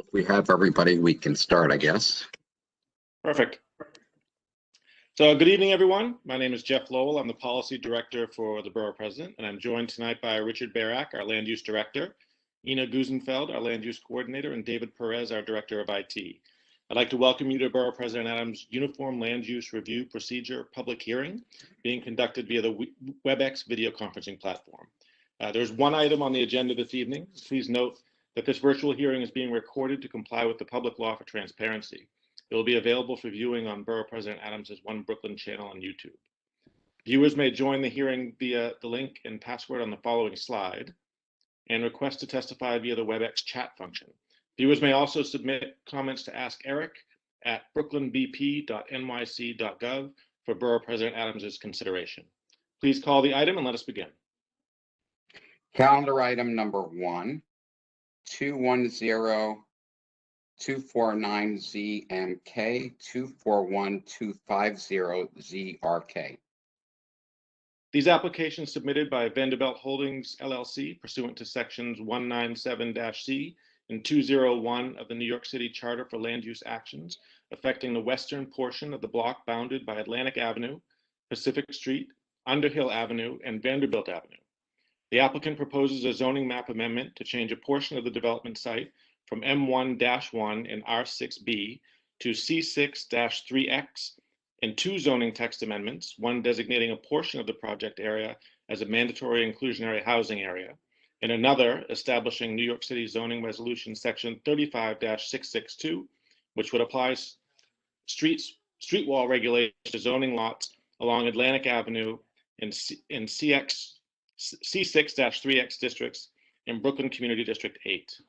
If we have everybody, we can start, I guess. Perfect. So good evening, everyone. My name is Jeff Lowell. I'm the Policy Director for the Borough President, and I'm joined tonight by Richard Barak, our Land Use Director, Ina Gusenfeld, our Land Use Coordinator, and David Perez, our Director of IT. I'd like to welcome you to Borough President Adams' Uniform Land Use Review Procedure public hearing being conducted via the WebEx video conferencing platform. There's one item on the agenda this evening. Please note that this virtual hearing is being recorded to comply with the public law for transparency. It will be available for viewing on Borough President Adams' One Brooklyn channel on YouTube. Viewers may join the hearing via the link and password on the following slide and request to testify via the WebEx chat function. Viewers may also submit comments to Ask Eric at brooklynbp.nyc.gov for Borough President Adams' consideration. Please call the item and let us begin. Calendar item number 1, 210-249-ZMK, 241-250-ZRK. These applications submitted by Vanderbilt Holdings, LLC, pursuant to sections 197-C and 201 of the New York City Charter for Land Use Actions, affecting the western portion of the block bounded by Atlantic Avenue, Pacific Street, Underhill Avenue, and Vanderbilt Avenue. The applicant proposes a zoning map amendment to change a portion of the development site from M1-1 and R6B to C6-3X, and 2 zoning text amendments, one designating a portion of the project area as a mandatory inclusionary housing area, and another establishing New York City Zoning Resolution Section 35-662, which would apply street wall regulations to zoning lots along Atlantic Avenue in C6-3X districts in Brooklyn Community District 8.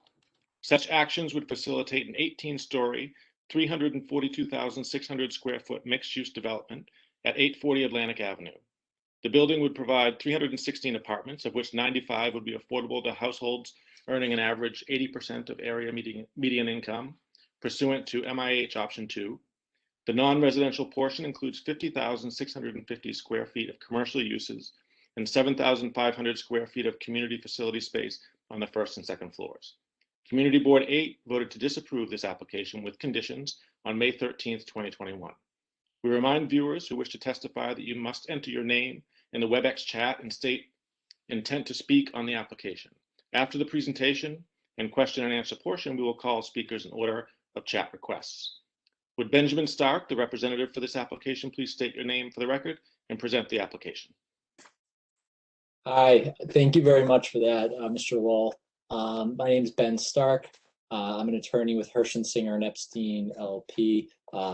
Such actions would facilitate an 18-story, 342,600 square foot mixed-use development at 840 Atlantic Avenue. The building would provide 316 apartments, of which 95 would be affordable to households earning an average 80% of area median income, pursuant to MIH Option 2. The non-residential portion includes 50,650 square feet of commercial uses and 7,500 square feet of community facility space on the first and second floors. Community Board 8 voted to disapprove this application with conditions on May 13th, 2021. We remind viewers who wish to testify that you must enter your name in the WebEx chat and state intent to speak on the application. After the presentation and question and answer portion, we will call speakers in order of chat requests. Would Benjamin Stark, the representative for this application, please state your name for the record and present the application? Hi, thank you very much for that, Mr. Lowell. My name is Ben Stark. I'm an attorney with Singer and Epstein LLP.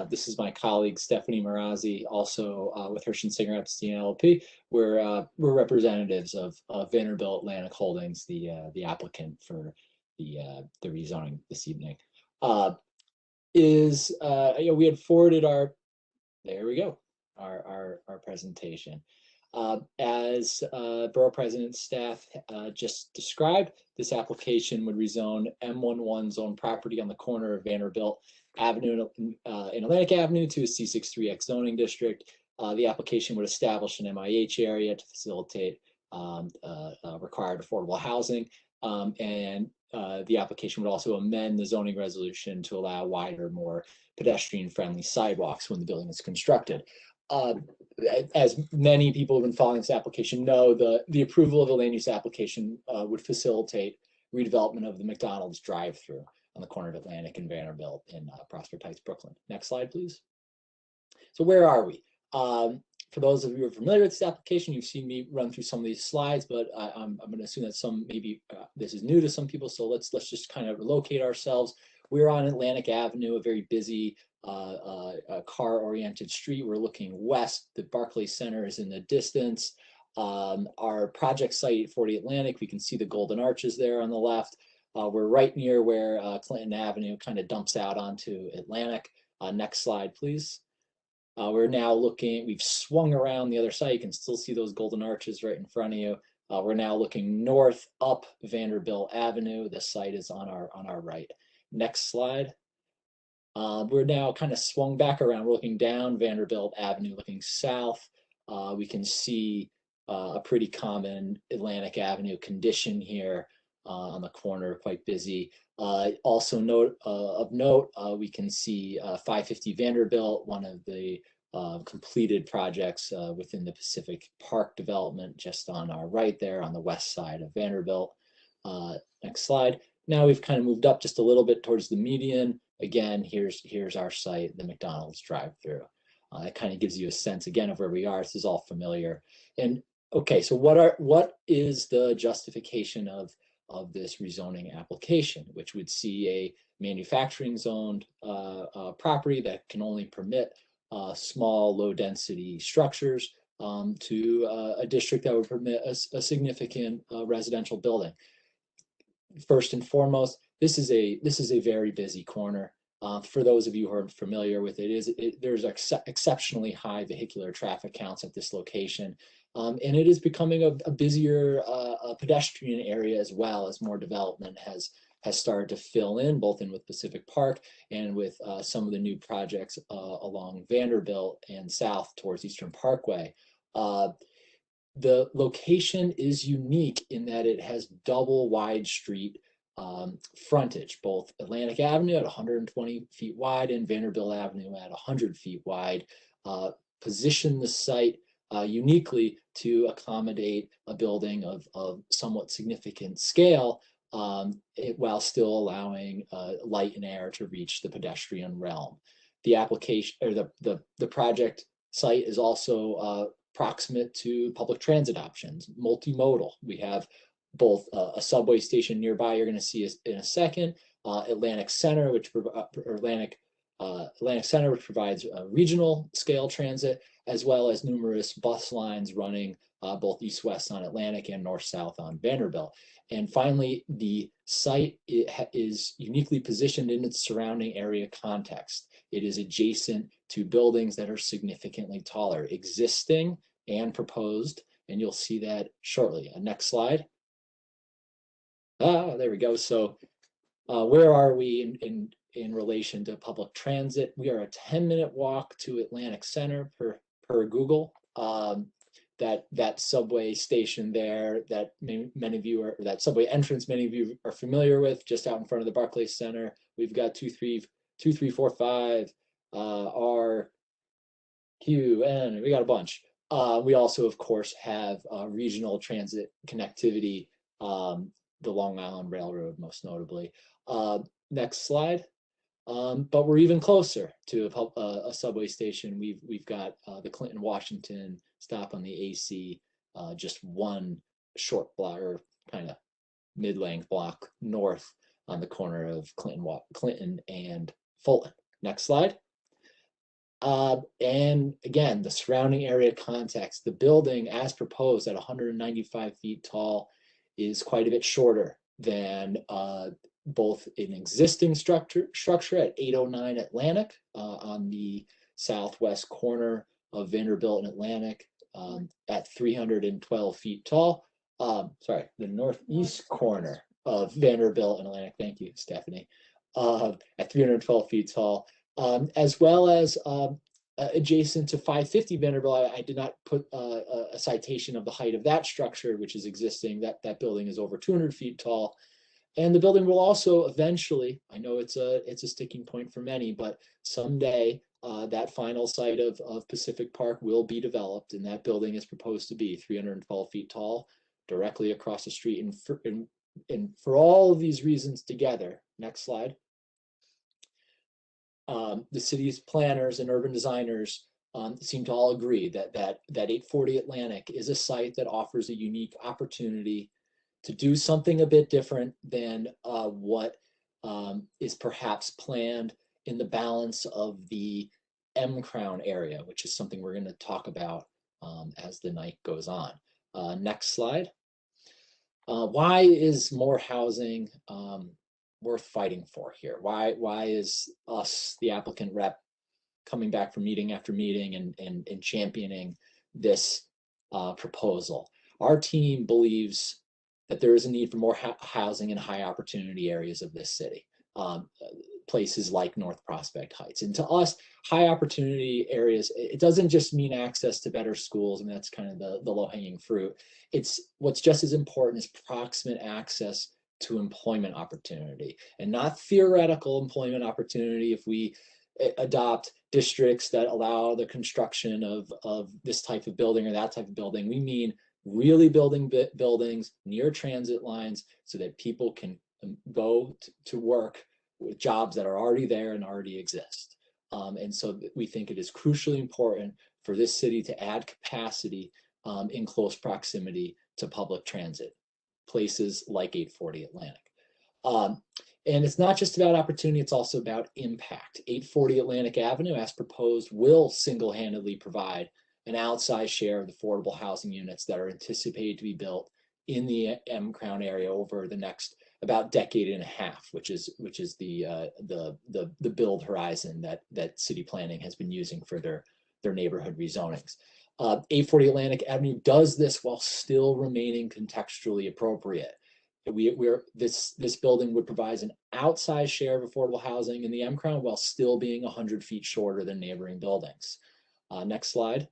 This is my colleague Stephanie Marazzi, also with Singer Epstein LLP. We're representatives of Vanderbilt Atlantic Holdings, the applicant for the rezoning this evening. We had forwarded our presentation. As Borough President staff just described, this application would rezone M11 zone property on the corner of Vanderbilt Avenue in Atlantic Avenue to a C6-3X zoning district. The application would establish an MIH area to facilitate required affordable housing, and the application would also amend the zoning resolution to allow wider, more pedestrian-friendly sidewalks when the building is constructed. As many people who have been following this application know, the approval of the land use application would facilitate redevelopment of the McDonald's drive-through on the corner of Atlantic and Vanderbilt in Prospect Heights, Brooklyn. Next slide, please. So where are we? For those of you who are familiar with this application, you've seen me run through some of these slides, but I'm going to assume that this is new to some people. So let's just kind of locate ourselves. We're on Atlantic Avenue, a very busy car-oriented street. We're looking west. The Barclays Center is in the distance. Our project site, 40 Atlantic, we can see the Golden Arches there on the left. We're right near where Clinton Avenue kind of dumps out onto Atlantic. Next slide, please. We're now looking, we've swung around the other side. You can still see those Golden Arches right in front of you. We're now looking north up Vanderbilt Avenue. The site is on our right. Next slide. We're now kind of swung back around. We're looking down Vanderbilt Avenue, looking south. We can see a pretty common Atlantic Avenue condition here. on the corner, quite busy. Also of note, we can see 550 Vanderbilt, one of the completed projects within the Pacific Park development, just on our right there on the west side of Vanderbilt. Next slide. Now we've kind of moved up just a little bit towards the median. Again, here's our site, the McDonald's drive-through. It kind of gives you a sense again of where we are. This is all familiar. And okay, so what is the justification of this rezoning application, which would see a manufacturing zoned property that can only permit small, low density structures to a district that would permit a significant residential building. First and foremost, this is a very busy corner. For those of you who are familiar with it, there's exceptionally high vehicular traffic counts at this location. And it is becoming a busier pedestrian area as well, as more development has started to fill in, both in with Pacific Park and with some of the new projects along Vanderbilt and south towards Eastern Parkway. The location is unique in that it has double wide street frontage, both Atlantic Avenue at 120 feet wide and Vanderbilt Avenue at 100 feet wide. Position the site uniquely to accommodate a building of somewhat significant scale, while still allowing light and air to reach the pedestrian realm. The application, or the project site, is also proximate to public transit options, multimodal. We have both a subway station nearby, you're going to see in a second, Atlantic Center, which Atlantic Center, which provides regional scale transit, as well as numerous bus lines running both east-west on Atlantic and north-south on Vanderbilt. And finally, the site is uniquely positioned in its surrounding area context. It is adjacent to buildings that are significantly taller, existing and proposed, and you'll see that shortly. Next slide. There we go. So where are we in relation to public transit? We are a 10-minute walk to Atlantic Center per Google. That subway station there, that many of you are, that subway entrance many of you are familiar with, just out in front of the Barclays Center. We've got 2345 R, Q, N. We got a bunch. We also, of course, have regional transit connectivity, the Long Island Railroad, most notably. Next slide. But we're even closer to a subway station. We've got the Clinton Washington stop on the AC, just one short block, or kind of mid-length block north on the corner of Clinton and Fulton. Next slide. And again, the surrounding area context, the building as proposed at 195 feet tall is quite a bit shorter than both an existing structure at 809 Atlantic on the southwest corner of Vanderbilt and Atlantic at 312 feet tall. Sorry, the northeast corner of Vanderbilt and Atlantic. Thank you, Stephanie. At 312 feet tall, as well as adjacent to 550 Vanderbilt. I did not put a citation of the height of that structure, which is existing. That building is over 200 feet tall. And the building will also eventually, I know it's a sticking point for many, but someday that final site of Pacific Park will be developed, and that building is proposed to be 312 feet tall, directly across the street. And for all of these reasons together, next slide, the city's planners and urban designers seem to all agree that 840 Atlantic is a site that offers a unique opportunity to do something a bit different than what is perhaps planned in the balance of the M Crown area, which is something we're going to talk about as the night goes on. Next slide. Why is more housing worth fighting for here? Why is us, the applicant rep, coming back from meeting after meeting and championing this proposal? Our team believes that there is a need for more housing in high opportunity areas of this city, places like North Prospect Heights. And to us, high opportunity areas, it doesn't just mean access to better schools, and that's kind of the low hanging fruit. It's what's just as important is proximate access to employment opportunity, and not theoretical employment opportunity if we adopt districts that allow the construction of this type of building or that type of building. We mean really building buildings near transit lines so that people can go to work with jobs that are already there and already exist. And so we think it is crucially important for this city to add capacity in close proximity to public transit, places like 840 Atlantic. And it's not just about opportunity, it's also about impact. 840 Atlantic Avenue, as proposed, will single-handedly provide an outsized share of the affordable housing units that are anticipated to be built in the M Crown area over the next about decade and a half, which is the build horizon that city planning has been using for their neighborhood rezonings. 840 Atlantic Avenue does this while still remaining contextually appropriate. This building would provide an outsized share of affordable housing in the M Crown while still being 100 feet shorter than neighboring buildings. Next slide.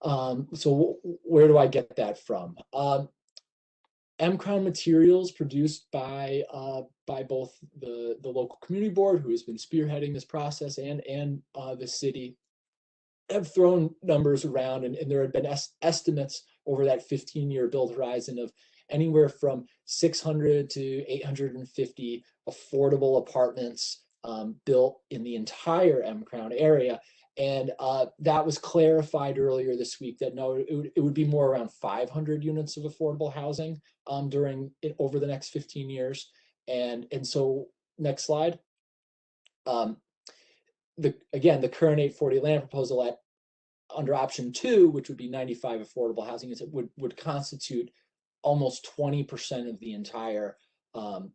So where do I get that from? M Crown materials produced by both the local community board, who has been spearheading this process, and the city, have thrown numbers around, and there have been estimates over that 15-year build horizon of anywhere from 600 to 850 affordable apartments built in the entire M Crown area. And that was clarified earlier this week that no, it would be more around 500 units of affordable housing over the next 15 years. And so next slide. Again, the current 840 land proposal under option 2, which would be 95 affordable housing units, would constitute almost 20% of the entire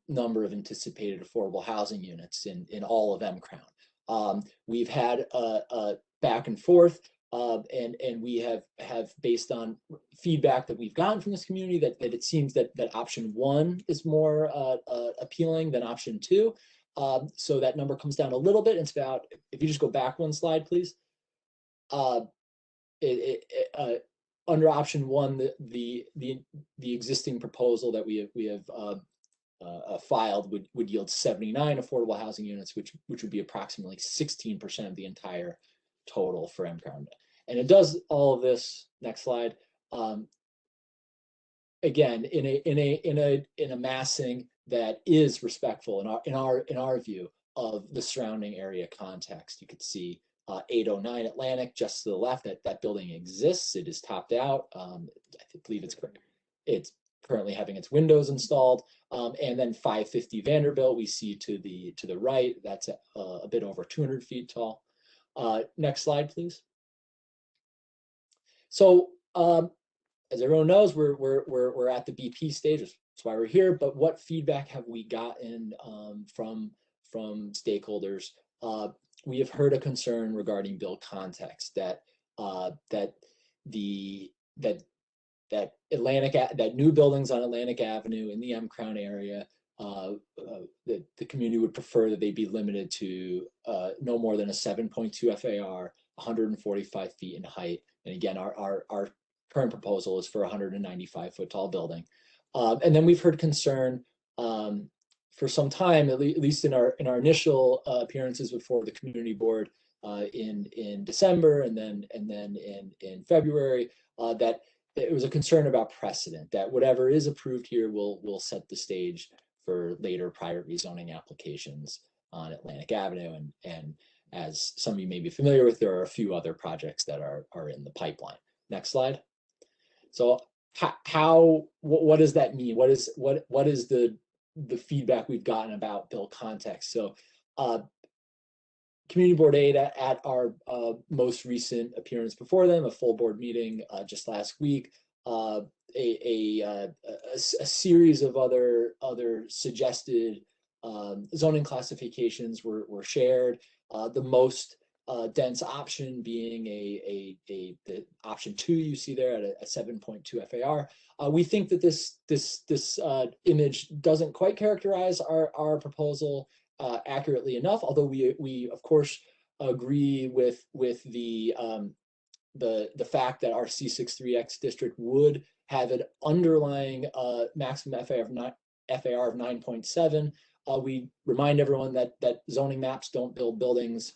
number of anticipated affordable housing units in all of M Crown. We've had a back and forth, and we have based on feedback that we've gotten from this community that it seems that option 1 is more appealing than option 2. So that number comes down a little bit. It's about, if you just go back one slide, please. Under option 1, the existing proposal that we have filed would yield 79 affordable housing units, which would be approximately 16% of the entire total for M Crown. And it does all of this. Next slide. Again, in a massing that is respectful in our view of the surrounding area context. You could see 809 Atlantic just to the left. That building exists. It is topped out. I believe it's currently having its windows installed. And then 550 Vanderbilt we see to the right. That's a bit over 200 feet tall. Next slide, please. So as everyone knows, we're at the BP stage. That's why we're here. But what feedback have we gotten from stakeholders? We have heard a concern regarding build context that new buildings on Atlantic Avenue in the M Crown area, the community would prefer that they be limited to no more than a 7.2 FAR, 145 feet in height. And again, our current proposal is for a 195-foot tall building. And then we've heard concern for some time, at least in our initial appearances before the community board in December, and then in February, that it was a concern about precedent, that whatever is approved here will set the stage for later private rezoning applications on Atlantic Avenue. And as some of you may be familiar with, there are a few other projects that are in the pipeline. Next slide. So what does that mean? What is the feedback we've gotten about build context? So Community Board 8 at our most recent appearance before them, a full board meeting just last week, a series of other suggested zoning classifications were shared. The most dense option being the option 2 you see there at a 7.2 FAR. We think that this image doesn't quite characterize our proposal accurately enough, although we of course agree with the fact that our C63X district would have an underlying maximum FAR of 9.7. We remind everyone that zoning maps don't build buildings.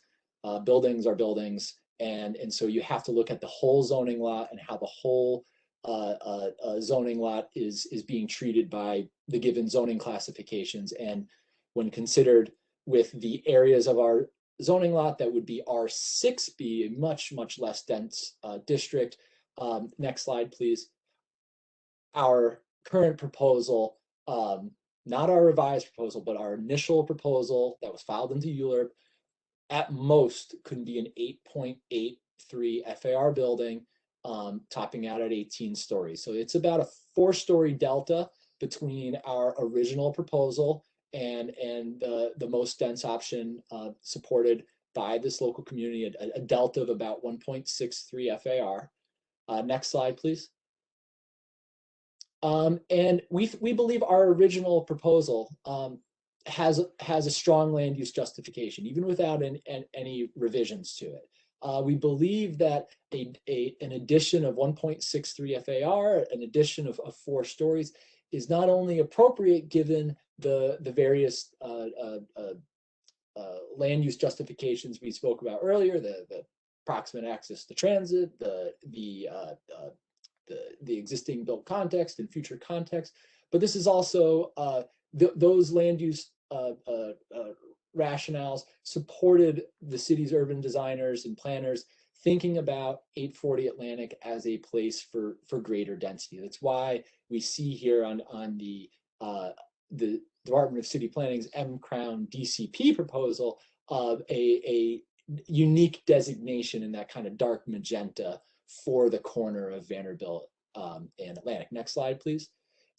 Buildings are buildings, and so you have to look at the whole zoning lot and how the whole zoning lot is being treated by the given zoning classifications. And when considered with the areas of our zoning lot, that would be R6B, a much less dense district. Next slide, please. Our current proposal, not our revised proposal, but our initial proposal that was filed into ULURP, at most could be an 8.83 FAR building, topping out at 18 stories. So it's about a 4-story delta between our original proposal and the most dense option supported by this local community, a delta of about 1.63 FAR. Next slide, please. And we believe our original proposal has a strong land use justification, even without any revisions to it. We believe that an addition of 1.63 FAR, an addition of 4 stories, is not only appropriate given the various land use justifications we spoke about earlier, the proximate access to transit, the existing built context and future context, but this is also those land use rationales supported the city's urban designers and planners thinking about 840 Atlantic as a place for greater density. That's why we see here on the Department of City Planning's M-Crown DCP proposal of a unique designation in that kind of dark magenta for the corner of Vanderbilt and Atlantic. Next slide, please.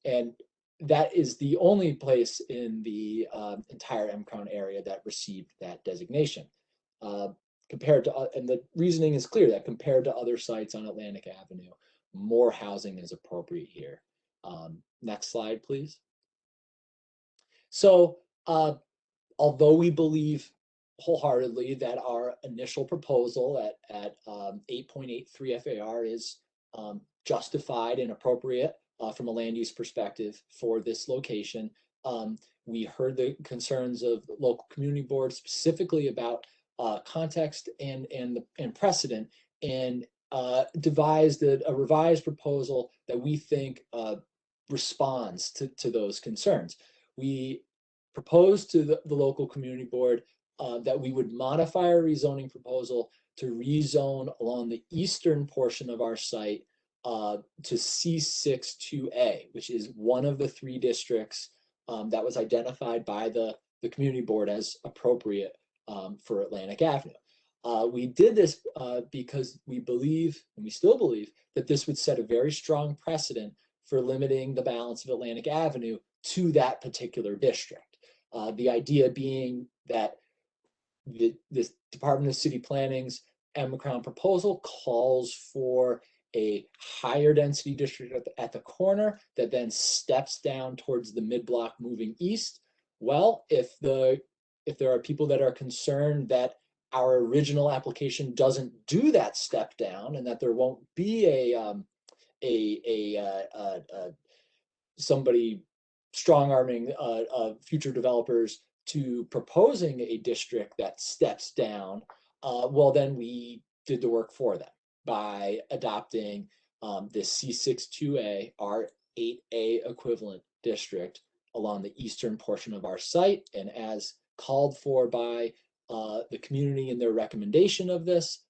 And that is the only place in the entire M-Crown area that received that designation. Compared to, and the reasoning is clear that compared to other sites on Atlantic Avenue, more housing is appropriate here. Next slide, please. So, although we believe wholeheartedly that our initial proposal at 8.83 FAR is justified and appropriate from a land use perspective for this location, we heard the concerns of the local community board specifically about context and precedent, and devised a revised proposal that we think responds to those concerns. We proposed to the local community board that we would modify our rezoning proposal to rezone along the eastern portion of our site to C6-2A, which is one of the 3 districts that was identified by the community board as appropriate for Atlantic Avenue. We did this because we believe, and we still believe, that this would set a very strong precedent for limiting the balance of Atlantic Avenue to that particular district. The idea being that this Department of City Planning's M-Crown proposal calls for a higher density district at the corner that then steps down towards the mid-block moving east. Well, if there are people that are concerned that our original application doesn't do that step down and that there won't be somebody strong-arming future developers to proposing a district that steps down, well, then we did the work for them by adopting this C6-2A, our 8A equivalent district along the eastern portion of our site. And as called for by the community in their recommendation of this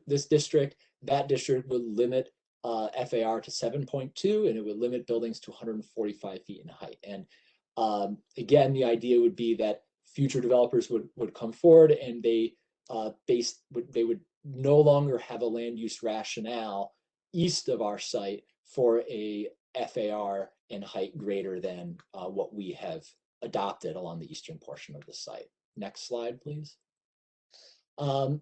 this district, that district would limit FAR to 7.2, and it would limit buildings to 145 feet in height. And again, the idea would be that future developers would come forward and they would no longer have a land use rationale east of our site for a FAR and height greater than what we have adopted along the eastern portion of the site. Next slide, please. I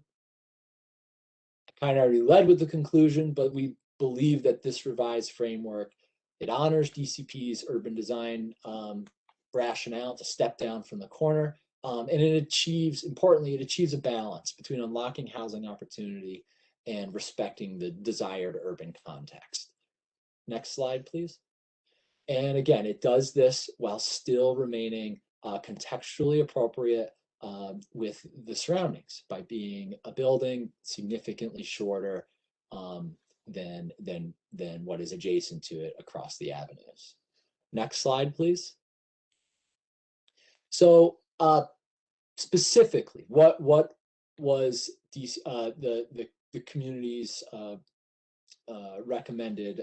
kind of already led with the conclusion, but we believe that this revised framework, it honors DCP's urban design rationale to step down from the corner, and it achieves, importantly, it achieves a balance between unlocking housing opportunity and respecting the desired urban context. Next slide, please. And again, it does this while still remaining contextually appropriate with the surroundings by being a building significantly shorter than what is adjacent to it across the avenues. Next slide, please. So specifically, what was the community's recommended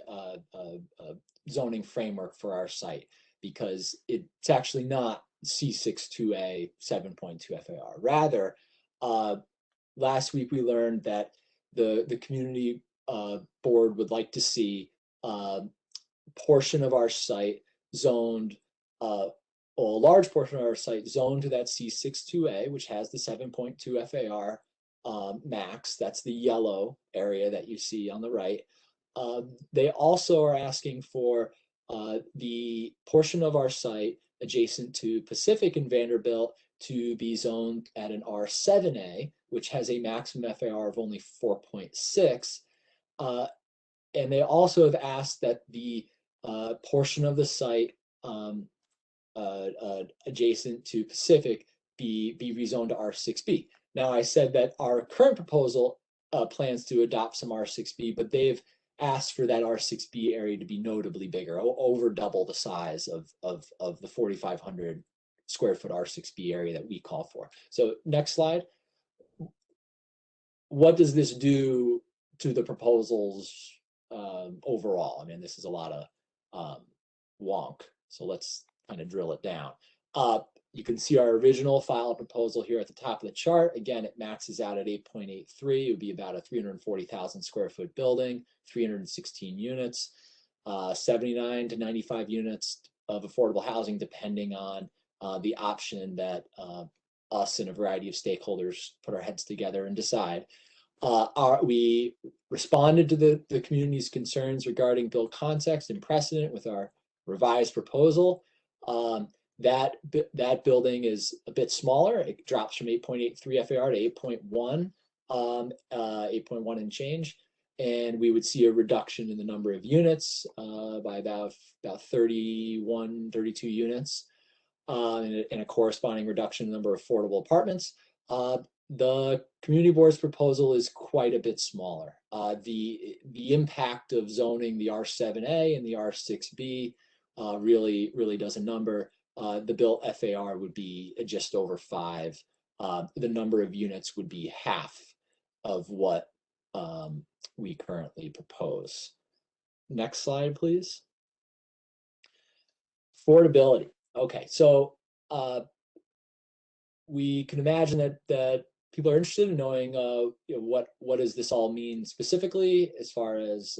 zoning framework for our site? Because it's actually not C62A 7.2 FAR. Rather, last week we learned that the community board would like to see a portion of our site zoned, or a large portion of our site zoned to that C62A, which has the 7.2 FAR max. That's the yellow area that you see on the right. They also are asking for the portion of our site adjacent to Pacific and Vanderbilt to be zoned at an R7A, which has a maximum FAR of only 4.6. And they also have asked that the portion of the site adjacent to Pacific be rezoned to R6B. Now, I said that our current proposal plans to adopt some R6B, but they've asked for that R6B area to be notably bigger, over double the size of the 4,500 square foot R6B area that we call for. So next slide. What does this do to the proposals overall? I mean, this is a lot of wonk. So let's kind of drill it down. You can see our original file proposal here at the top of the chart. Again, it maxes out at 8.83. It would be about a 340,000 square foot building, 316 units, 79 to 95 units of affordable housing, depending on the option that us and a variety of stakeholders put our heads together and decide. We responded to the community's concerns regarding build context and precedent with our revised proposal. That building is a bit smaller. It drops from 8.83 FAR to 8.1, 8.1 and change. And we would see a reduction in the number of units by about 31, 32 units, and a corresponding reduction in the number of affordable apartments. The community board's proposal is quite a bit smaller. The impact of zoning the R7A and the R6B really does a number. The built FAR would be just over 5. The number of units would be half of what we currently propose. Next slide, please. Affordability. Okay, so we can imagine that people are interested in knowing what does this all mean specifically as far as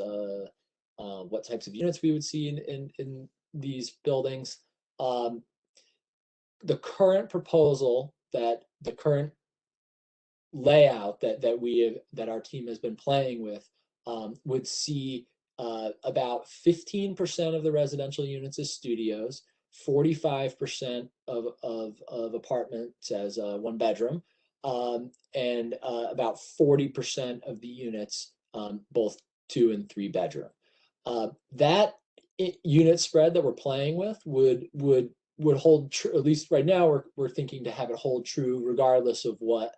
what types of units we would see in these buildings. The current proposal, that the current layout that our team has been playing with would see about 15% of the residential units as studios, 45% of apartments as one bedroom, and about 40% of the units both 2 and 3 bedroom. That unit spread that we're playing with would hold true. At least right now, we're thinking to have it hold true regardless of what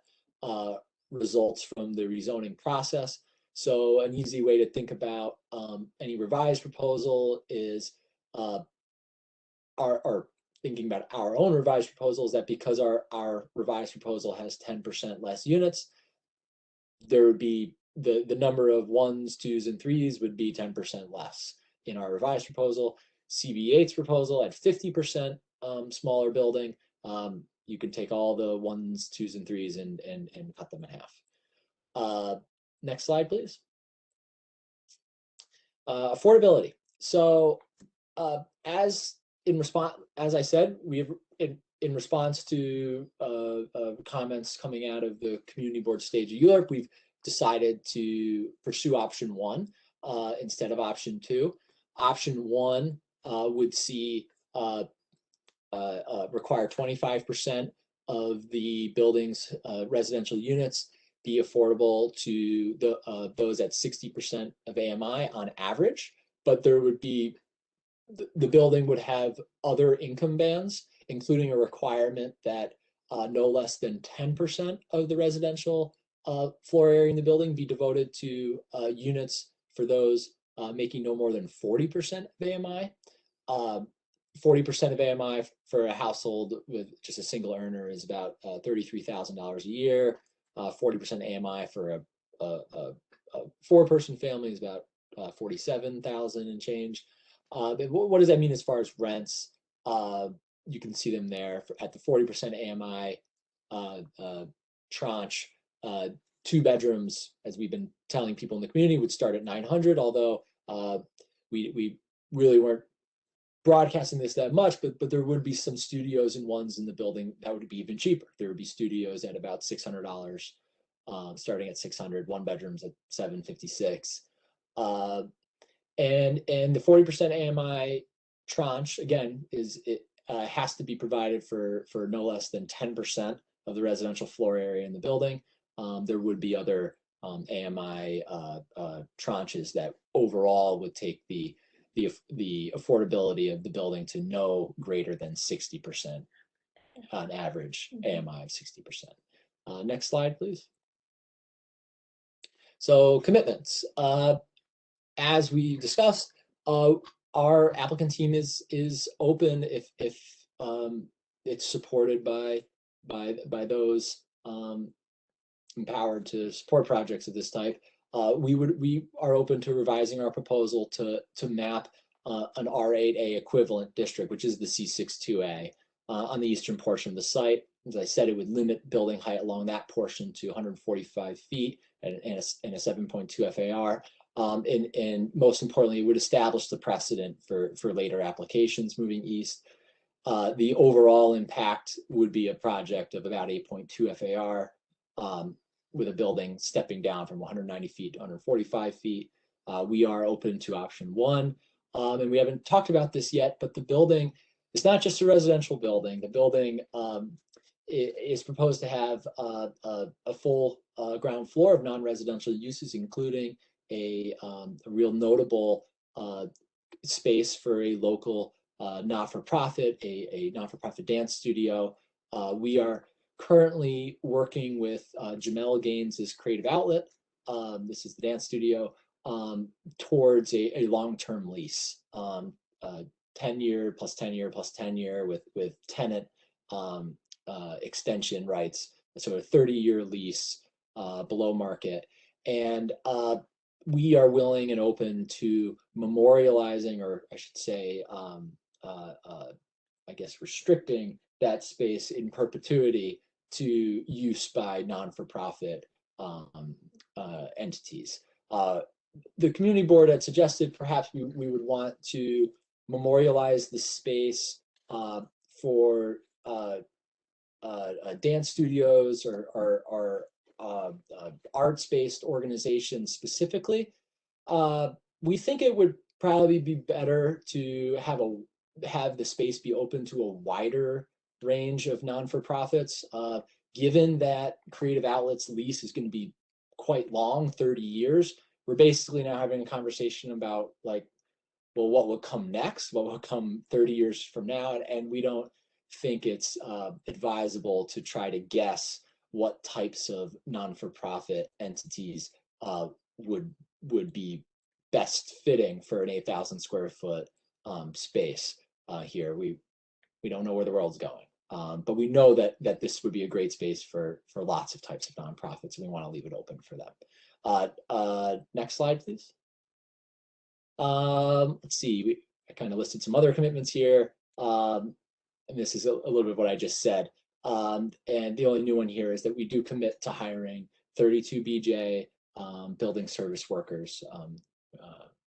results from the rezoning process. So an easy way to think about any revised proposal is our thinking about our own revised proposal is that because our revised proposal has 10% less units, there would be the number of 1s, 2s, and 3s would be 10% less in our revised proposal. CB8's proposal at 50% smaller building, you can take all the 1s, 2s, and 3s and cut them in half. Next slide, please. Affordability. So as I said, we've in response to comments coming out of the community board stage of ULURP, we've decided to pursue option 1 instead of option 2. Option 1 would see require 25% of the building's residential units be affordable to those at 60% of AMI on average. but there would be, the building would have other income bands, including a requirement that no less than 10% of the residential floor area in the building be devoted to units for those making no more than 40% of AMI. 40% of AMI for a household with just a single earner is about $33,000 a year. 40% AMI for a four-person family is about 47,000 and change. What does that mean as far as rents? You can see them there at the 40% AMI tranche. 2 bedrooms, as we've been telling people in the community, would start at 900, although we really weren't broadcasting this that much, but there would be some studios and ones in the building that would be even cheaper. There would be studios at about $600, starting at 600, 1 bedrooms at $756. And the 40% AMI tranche, again, has to be provided for no less than 10% of the residential floor area in the building. There would be other AMI tranches that overall would take the affordability of the building to no greater than 60%, on average AMI of 60%. Next slide, please. So commitments. As we discussed, our applicant team is open if it's supported by those empowered to support projects of this type. We are open to revising our proposal to map an R8A equivalent district, which is the C62A, on the eastern portion of the site. As I said, it would limit building height along that portion to 145 feet and a 7.2 FAR. And most importantly, it would establish the precedent for later applications moving east. The overall impact would be a project of about 8.2 FAR, with a building stepping down from 190 feet to 145 feet. We are open to option 1. And we haven't talked about this yet, but the building is not just a residential building. The building is proposed to have a full ground floor of non-residential uses, including a real notable space for a local not-for-profit, a not-for-profit dance studio. We are currently working with Jamel Gaines' creative outlet. This is the dance studio, towards a long-term lease, 10-year plus 10-year plus 10-year with tenant extension rights, so a 30-year lease below market. And we are willing and open to memorializing, or I should say, I guess restricting that space in perpetuity to use by non-for-profit entities. The community board had suggested perhaps we would want to memorialize the space for dance studios or arts-based organizations specifically. We think it would probably be better to have the space be open to a wider range of non-for-profits, given that Creative Outlet's lease is going to be quite long, 30 years. We're basically now having a conversation about, like, well, what will come next? What will come 30 years from now? And we don't think it's advisable to try to guess what types of non-for-profit entities would be best fitting for an 8,000 square foot space here. We don't know where the world's going, but we know that this would be a great space for lots of types of nonprofits, and we want to leave it open for them. Next slide, please. Let's see, I kind of listed some other commitments here, and this is a little bit of what I just said. And the only new one here is that we do commit to hiring 32 BJ building service workers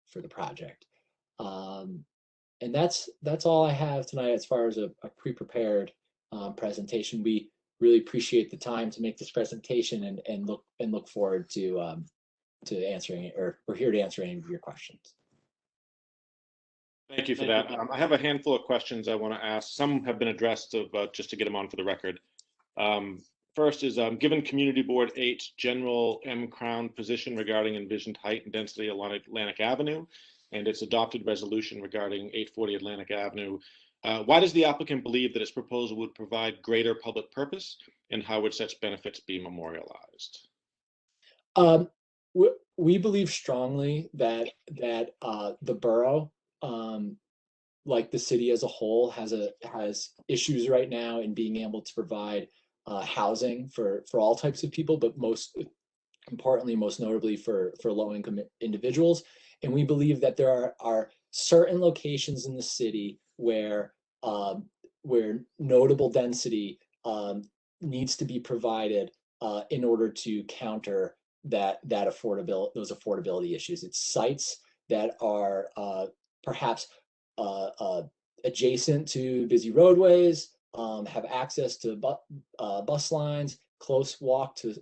for the project. And that's all I have tonight as far as a pre-prepared presentation. We really appreciate the time to make this presentation and look forward to answering, or we're here to answer any of your questions. Thank you for that. I have a handful of questions I want to ask. Some have been addressed, just to get them on for the record. First is, given Community Board 8's general M. Crown position regarding envisioned height and density along Atlantic Avenue, and its adopted resolution regarding 840 Atlantic Avenue. Why does the applicant believe that its proposal would provide greater public purpose, and how would such benefits be memorialized? We believe strongly that the borough, like the city as a whole, has issues right now in being able to provide housing for all types of people, but most importantly, most notably for low-income individuals. And we believe that there are certain locations in the city where notable density needs to be provided in order to counter those affordability issues. It's sites that are perhaps adjacent to busy roadways, have access to bus lines, close walk to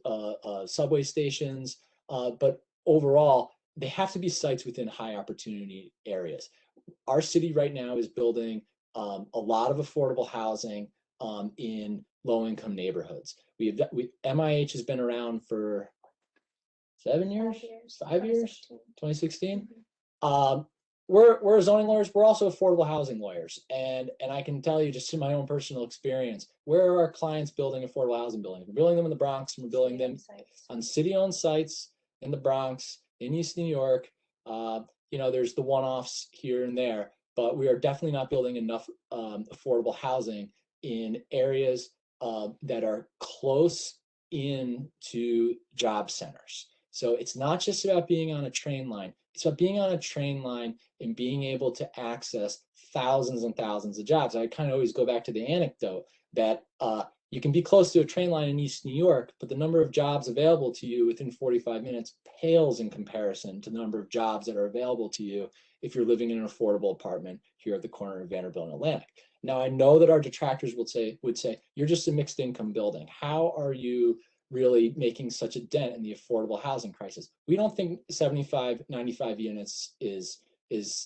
subway stations, but overall, they have to be sites within high opportunity areas. Our city right now is building a lot of affordable housing in low-income neighborhoods. MIH has been around for 7 years, 5 years, 2016. We're zoning lawyers. We're also affordable housing lawyers, and I can tell you, just in my own personal experience, where are our clients building affordable housing buildings? We're building them in the Bronx, and we're building them on city-owned sites in the Bronx, in East New York. There's the one-offs here and there, but we are definitely not building enough affordable housing in areas that are close in to job centers. So it's not just about being on a train line. It's about being on a train line and being able to access thousands and thousands of jobs. I kind of always go back to the anecdote that you can be close to a train line in East New York, but the number of jobs available to you within 45 minutes pales in comparison to the number of jobs that are available to you if you're living in an affordable apartment here at the corner of Vanderbilt and Atlantic. Now, I know that our detractors would say, you're just a mixed income building. How are you really making such a dent in the affordable housing crisis? We don't think 75, 95 units is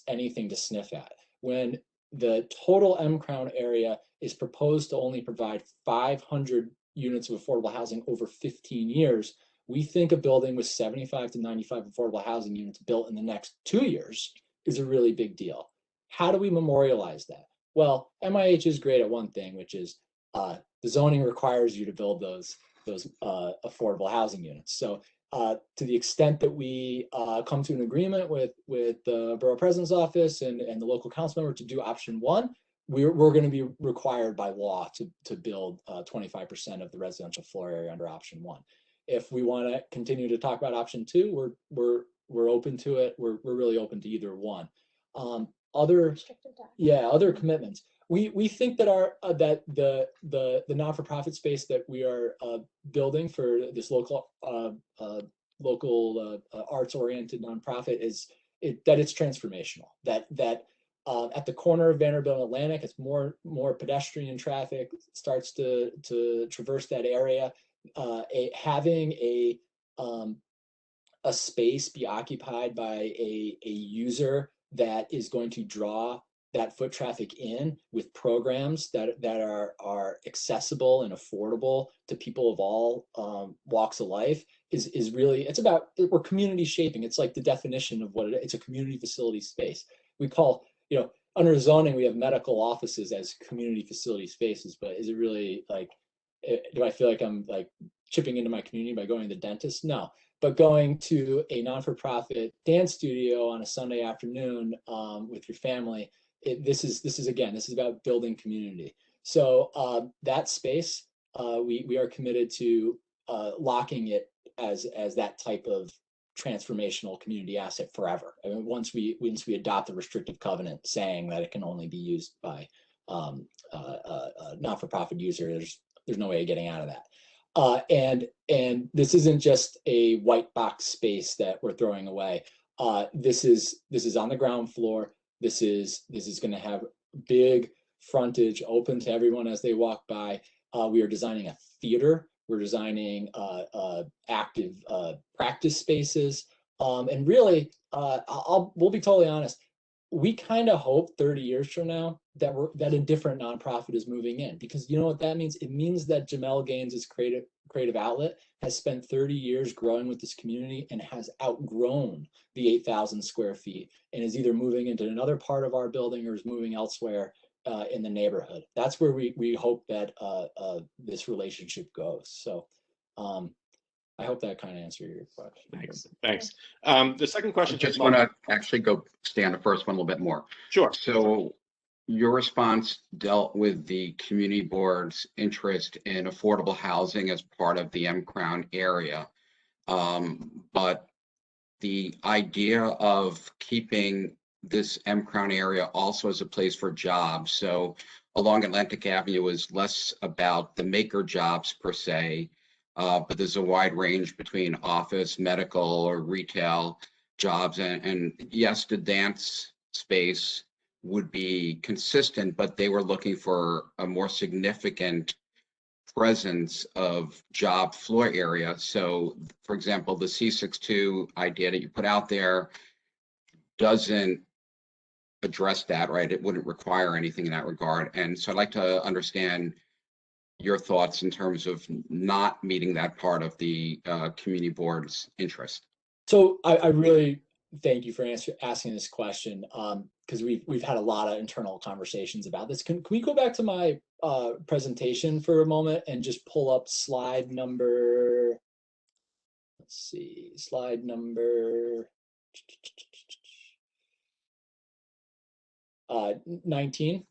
anything to sniff at. When the total M-Crown area is proposed to only provide 500 units of affordable housing over 15 years, we think a building with 75 to 95 affordable housing units built in the next 2 years is a really big deal. How do we memorialize that? Well, MIH is great at one thing, which is the zoning requires you to build those affordable housing units. So to the extent that we come to an agreement with the Borough President's office and the local council member to do option 1, we're going to be required by law to build 25% of the residential floor area under option 1. If we want to continue to talk about option 2, we're open to it. We're really open to either one. Other commitments. We think that the non-for-profit space that we are building for this local arts-oriented nonprofit that it's transformational. That at the corner of Vanderbilt and Atlantic, it's more pedestrian traffic starts to traverse that area. Having a space be occupied by a user that is going to draw that foot traffic in with programs that are accessible and affordable to people of all walks of life is really, we're community shaping. It's like the definition of what it's a community facility space. We call, under zoning, we have medical offices as community facility spaces, but is it really like, do I feel like I'm like chipping into my community by going to the dentist? No. But going to a non-for-profit dance studio on a Sunday afternoon with your family, this is about building community. So that space, we are committed to locking it as that type of transformational community asset forever. I mean, once we adopt the restrictive covenant saying that it can only be used by a not-for-profit user, there's no way of getting out of that. And this isn't just a white box space that we're throwing away. This is on the ground floor. This is going to have big frontage open to everyone as they walk by. We are designing a theater. We're designing active practice spaces. And really, we'll be totally honest. we kind of hope 30 years from now that a different nonprofit is moving in, because you know what that means? It means that Jamel Gaines' creative outlet has spent 30 years growing with this community and has outgrown the 8,000 square feet and is either moving into another part of our building or is moving elsewhere in the neighborhood. That's where we hope that this relationship goes. So I hope that kind of answered your question. Thanks. The second I question. just want to actually go stay on the first one a little bit more. Sure. So your response dealt with the community board's interest in affordable housing as part of the M-Crown area. But the idea of keeping this M-Crown area also as a place for jobs. So along Atlantic Avenue is less about the maker jobs per se, but there's a wide range between office, medical, or retail jobs. And yes, the dance space would be consistent, but they were looking for a more significant presence of job floor area. So, for example, the C62 idea that you put out there doesn't address that, right? It wouldn't require anything in that regard. And so I'd like to understand your thoughts in terms of not meeting that part of the community board's interest. So I really thank you for asking this question, because we've had a lot of internal conversations about this. Can we go back to my presentation for a moment and just pull up slide number, let's see, slide number 19.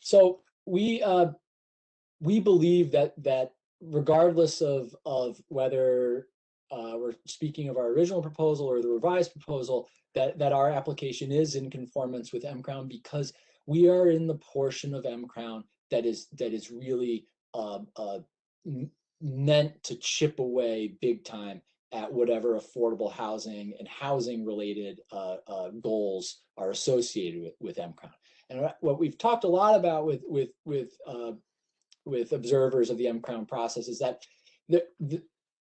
So we believe that regardless of whether we're speaking of our original proposal or the revised proposal, that our application is in conformance with M-Crown, because we are in the portion of M-Crown that is really meant to chip away big time at whatever affordable housing and housing related goals are associated with M-Crown. And what we've talked a lot about with observers of the M-Crown process is that the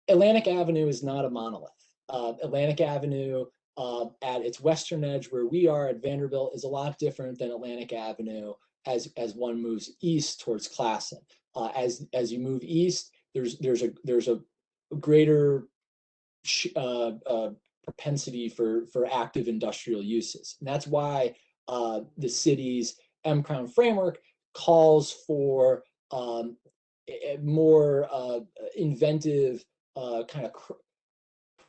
Atlantic Avenue is not a monolith. Atlantic Avenue at its western edge, where we are at Vanderbilt, is a lot different than Atlantic Avenue as one moves east towards Classen. As you move east, there's a greater propensity for active industrial uses. And that's why the city's M-Crown framework calls for a more inventive kind of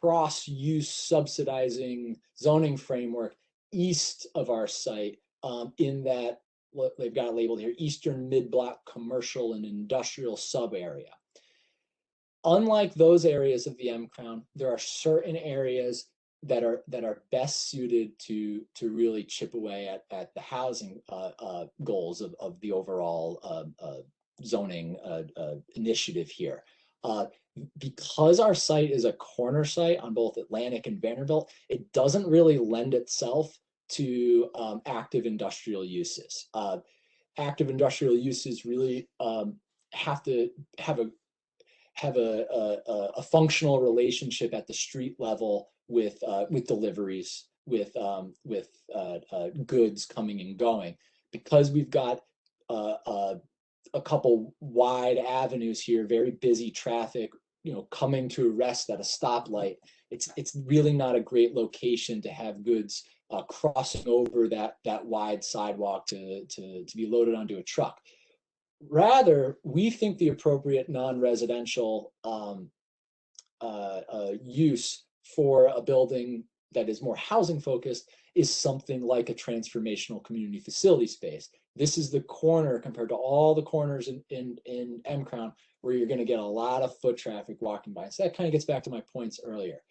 cross-use subsidizing zoning framework east of our site, in that what they've got labeled here, Eastern Mid-Block Commercial and Industrial Sub-Area. Unlike those areas of the M-Crown, there are certain areas that are best suited to really chip away at the housing goals of the overall zoning initiative here. Because our site is a corner site on both Atlantic and Vanderbilt, it doesn't really lend itself to active industrial uses. Active industrial uses really have to have a functional relationship at the street level with deliveries, with goods coming and going. Because we've got a couple wide avenues here, very busy traffic, coming to a rest at a stoplight, it's really not a great location to have goods crossing over that wide sidewalk to be loaded onto a truck. Rather, we think the appropriate non-residential use for a building that is more housing focused is something like a transformational community facility space. This is the corner compared to all the corners in M-Crown where you're going to get a lot of foot traffic walking by. So that kind of gets back to my points earlier.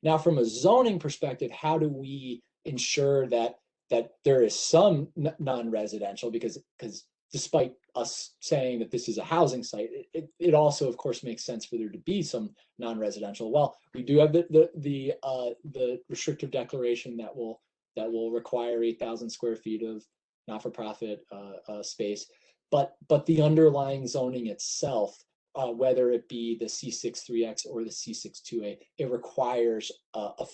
Now, from a zoning perspective, how do we ensure that there is some non-residential? Because despite us saying that this is a housing site, it also, of course, makes sense for there to be some non-residential. Well, we do have the restrictive declaration that will require 8,000 square feet not-for-profit space, but the underlying zoning itself, whether it be the C63X or the C62A, it requires a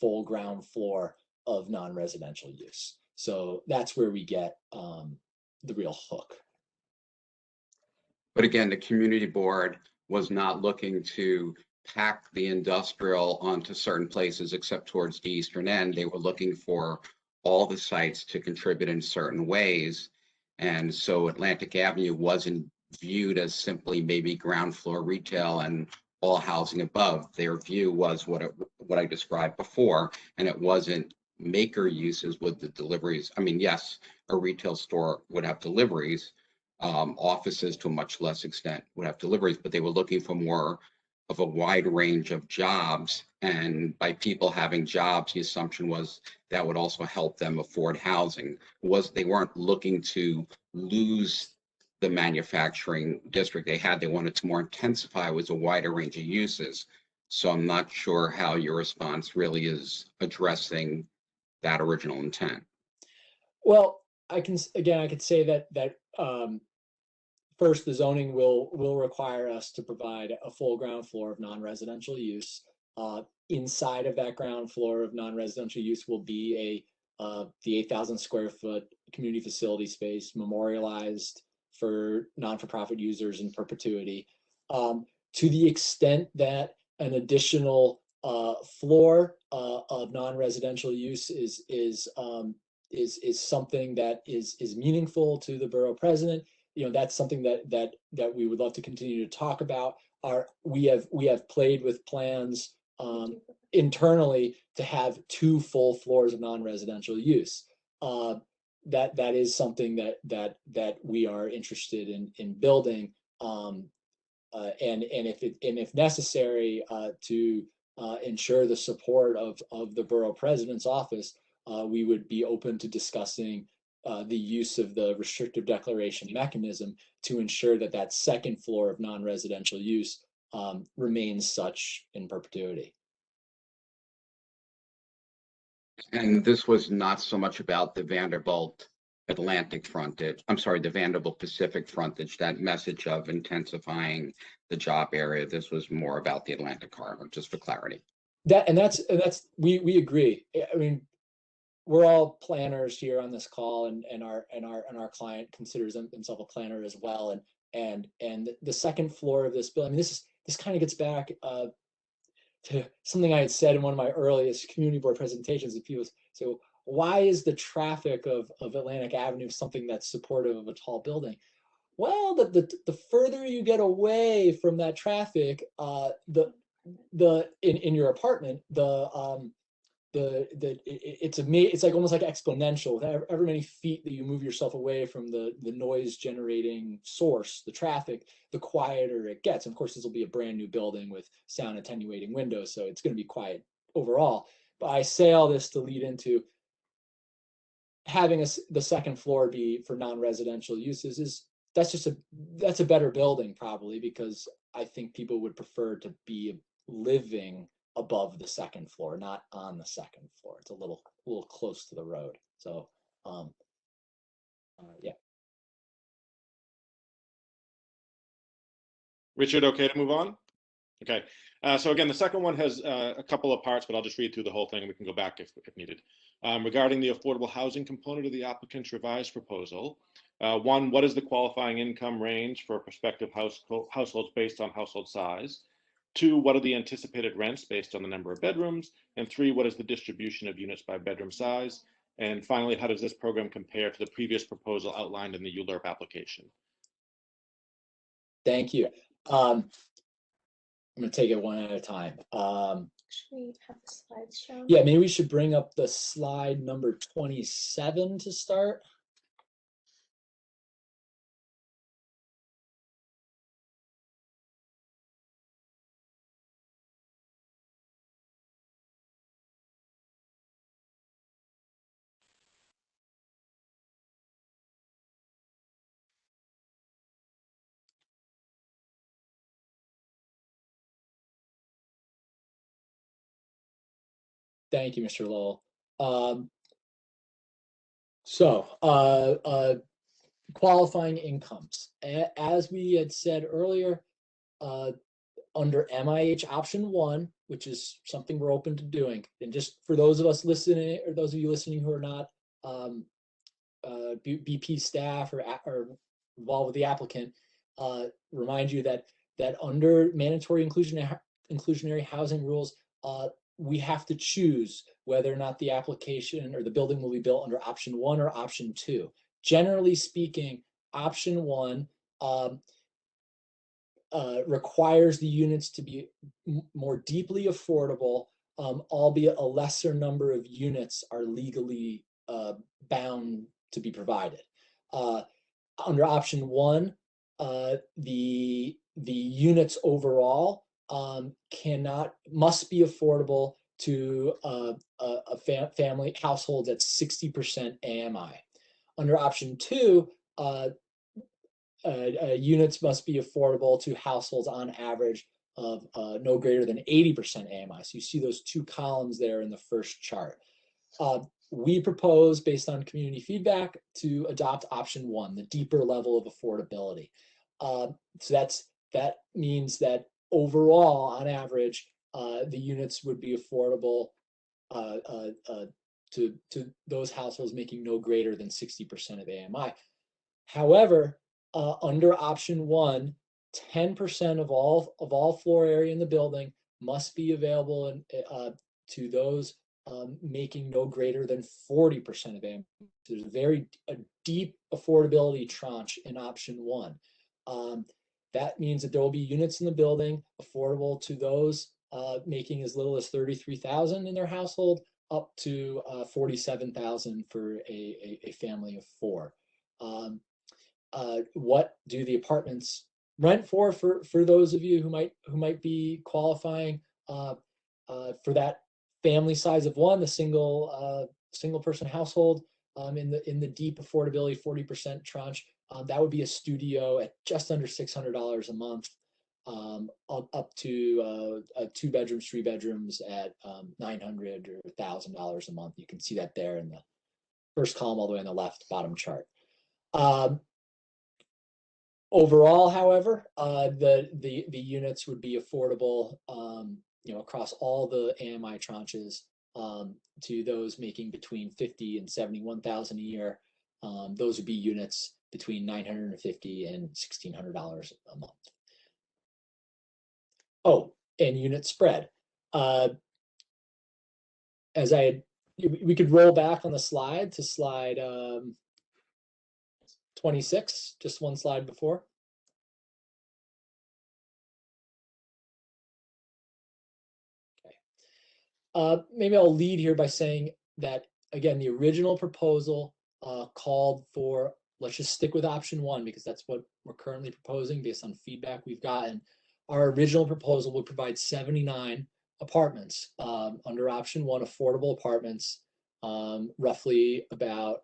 full ground floor of non-residential use. So that's where we get the real hook. But again, the community board was not looking to pack the industrial onto certain places except towards the eastern end. They were looking for all the sites to contribute in certain ways. And so Atlantic Avenue wasn't viewed as simply maybe ground floor retail and all housing above. Their view was what I described before, and it wasn't maker uses with the deliveries. I mean, yes, a retail store would have deliveries, offices to a much less extent would have deliveries, but they were looking for more of a wide range of jobs. And by people having jobs, the assumption was that would also help them afford housing. They weren't looking to lose the manufacturing district they had. They wanted to more intensify with a wider range of uses. So I'm not sure how your response really is addressing that original intent. Well, I could say that first, the zoning will require us to provide a full ground floor of non-residential use. Inside of that ground floor of non-residential use will be the 8,000 square foot community facility space memorialized for non-for-profit users in perpetuity. To the extent that an additional floor of non-residential use is something that is meaningful to the borough president, that's something that we would love to continue to talk about. We have played with plans internally to have 2 full floors of non-residential use. That is something that we are interested in building, and if necessary, to ensure the support of the borough president's office, we would be open to discussing the use of the restrictive declaration mechanism to ensure that second floor of non-residential use remains such in perpetuity. And this was not so much about the Vanderbilt Atlantic frontage, I'm sorry, the Vanderbilt Pacific frontage, that message of intensifying the job area. This was more about the Atlantic corridor, just for clarity. We agree. I mean, we're all planners here on this call, and our client considers himself a planner as well. And the second floor of this building, I mean, this kind of gets back to something I had said in one of my earliest community board presentations. And people say, well, why is the traffic of Atlantic Avenue something that's supportive of a tall building? Well, the further you get away from that traffic, in your apartment, it's like almost like exponential. With every many feet that you move yourself away from the noise generating source, the traffic, the quieter it gets. And of course, this will be a brand new building with sound attenuating windows, so it's going to be quiet overall. But I say all this to lead into having the second floor be for non-residential uses. That's a better building, probably, because I think people would prefer to be living above the second floor, not on the second floor. It's a little close to the road. So yeah. Richard, okay to move on? Okay. So again, the second one has a couple of parts, but I'll just read through the whole thing and we can go back if needed. Regarding the affordable housing component of the applicant's revised proposal, 1, what is the qualifying income range for prospective households based on household size? 2, what are the anticipated rents based on the number of bedrooms? And 3, what is the distribution of units by bedroom size? And finally, how does this program compare to the previous proposal outlined in the ULURP application? Thank you. I'm going to take it one at a time. Should we have the slides shown? Yeah, maybe we should bring up the slide number 27 to start. Thank you, Mr. Lowell. So qualifying incomes. As we had said earlier, under MIH option 1, which is something we're open to doing, and just for those of us listening, or those of you listening who are not BP staff or involved with the applicant, remind you that under mandatory inclusionary housing rules, we have to choose whether or not the application or the building will be built under option 1 or option 2. Generally speaking, option 1 requires the units to be more deeply affordable, albeit a lesser number of units are legally bound to be provided. Under option 1, the units overall must be affordable to family households at 60% AMI. Under option 2, units must be affordable to households on average of no greater than 80% AMI. So you see those 2 columns there in the first chart. We propose, based on community feedback, to adopt option 1, the deeper level of affordability. So that means that overall, on average, the units would be affordable to those households making no greater than 60% of AMI. However, under option 1, 10% of all floor area in the building must be available to those making no greater than 40% of AMI. So there's a deep affordability tranche in option 1. That means that there will be units in the building affordable to those making as little as $33,000 in their household, up to $47,000 for a family of 4. What do the apartments rent for those of you who might be qualifying for that family size of 1, the single person household in the deep affordability 40% tranche? That would be a studio at just under $600 a month, up to 2 bedrooms, 3 bedrooms at $900 or $1,000 a month. You can see that there in the first column all the way on the left bottom chart. Overall, however, the units would be affordable, across all the AMI tranches to those making between $50,000 and $71,000 a year. Those would be units between $950 and $1,600 a month. Oh, and unit spread. We could roll back on the slide to slide 26, just one slide before. Okay. Maybe I'll lead here by saying that, again, the original proposal called for, let's just stick with option 1 because that's what we're currently proposing based on feedback we've gotten. Our original proposal would provide 79 apartments under option 1, affordable apartments, roughly about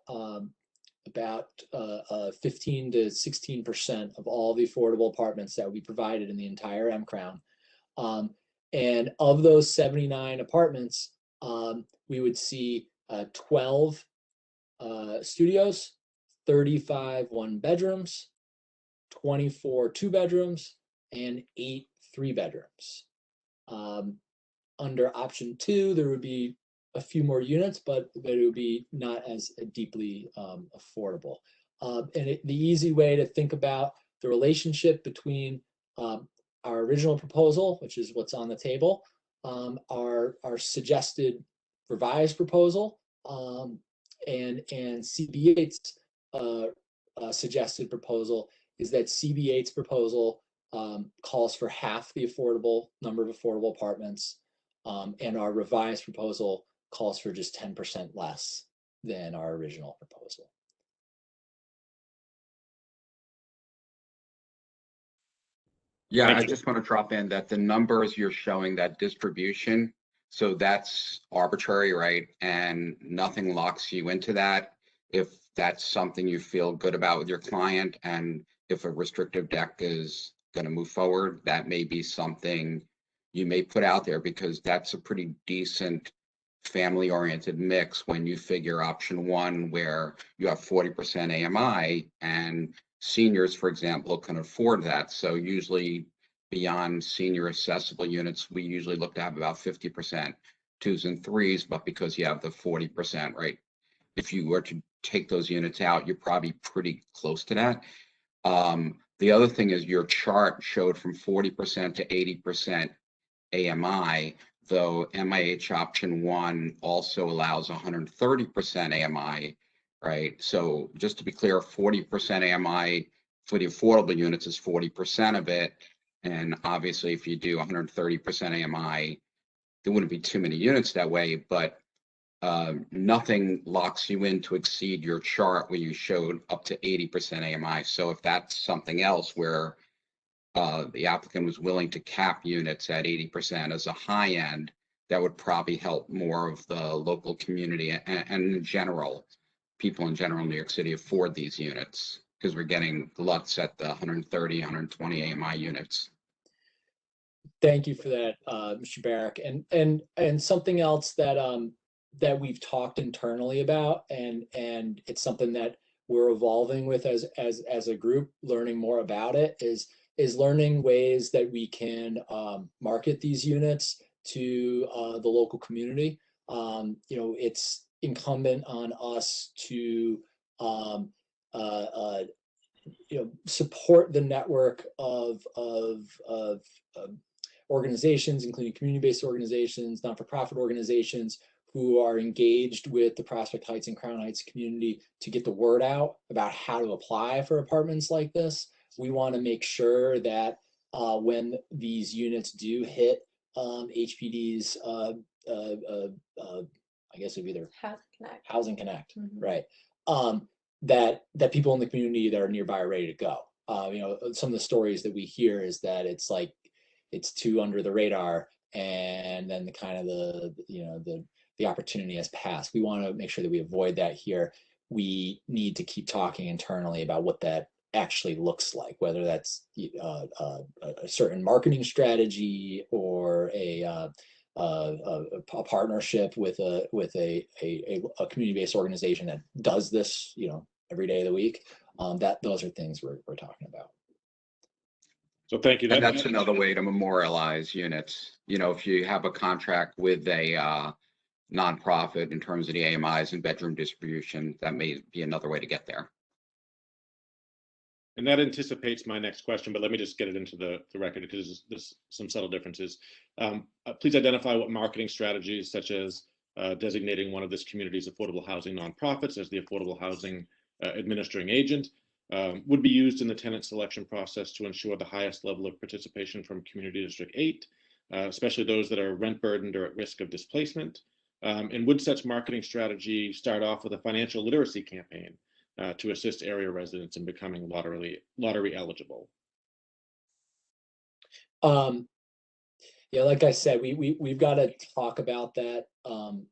15 to 16% of all the affordable apartments that would be provided in the entire M-Crown. And of those 79 apartments, we would see 12 studios, 35 1-bedrooms, 24 2-bedrooms, and 8 3-bedrooms. Under option 2, there would be a few more units, but it would be not as deeply affordable. And the easy way to think about the relationship between our original proposal, which is what's on the table, our suggested revised proposal, and CB8's suggested proposal is that CB8's proposal calls for half the number of affordable apartments, and our revised proposal calls for just 10% less than our original proposal. Yeah, I just want to drop in that the numbers you're showing, that distribution, so that's arbitrary, right? And nothing locks you into that. If that's something you feel good about with your client, and if a restrictive deck is going to move forward, that may be something you may put out there, because that's a pretty decent family-oriented mix when you figure option one, where you have 40% AMI, and seniors, for example, can afford that. So usually beyond senior accessible units, we usually look to have about 50% twos and threes, but because you have the 40%, right? If you were to take those units out, you're probably pretty close to that. The other thing is your chart showed from 40% to 80% AMI, though MIH option one also allows 130% AMI, right? So just to be clear, 40% AMI for the affordable units is 40% of it. And obviously, if you do 130% AMI, there wouldn't be too many units that way, but nothing locks you in to exceed your chart where you showed up to 80% AMI. So if that's something else where the applicant was willing to cap units at 80% as a high end, that would probably help more of the local community and in general, people in general in New York City afford these units, because we're getting gluts at the 130, 120 AMI units. Thank you for that, Mr. Barrick. And something else that that we've talked internally about, and it's something that we're evolving with as a group, learning more about it, is learning ways that we can market these units to the local community. You know, it's incumbent on us to you know, support the network of organizations, including community-based organizations, not-for-profit organizations, who are engaged with the Prospect Heights and Crown Heights community to get the word out about how to apply for apartments like this. We want to make sure that when these units do hit HPD's, I guess it'd be either Housing Connect, right? That people in the community that are nearby are ready to go. You know, some of the stories that we hear is that it's like it's too under the radar, and then the kind of the opportunity has passed. We want to make sure that we avoid that here. We need to keep talking internally about what that actually looks like, whether that's a certain marketing strategy or a partnership with a community-based organization that does this, you know, every day of the week. Those are things we're talking about. So thank you. And that's another way to memorialize units. You know, if you have a contract with a nonprofit in terms of the AMIs and bedroom distribution, that may be another way to get there. And that anticipates my next question, but let me just get it into the record because there's some subtle differences. Please identify what marketing strategies, such as designating one of this community's affordable housing nonprofits as the affordable housing administering agent, would be used in the tenant selection process to ensure the highest level of participation from Community District 8, especially those that are rent burdened or at risk of displacement. And would such marketing strategy start off with a financial literacy campaign to assist area residents in becoming lottery eligible? Yeah, like I said, we've got to talk about that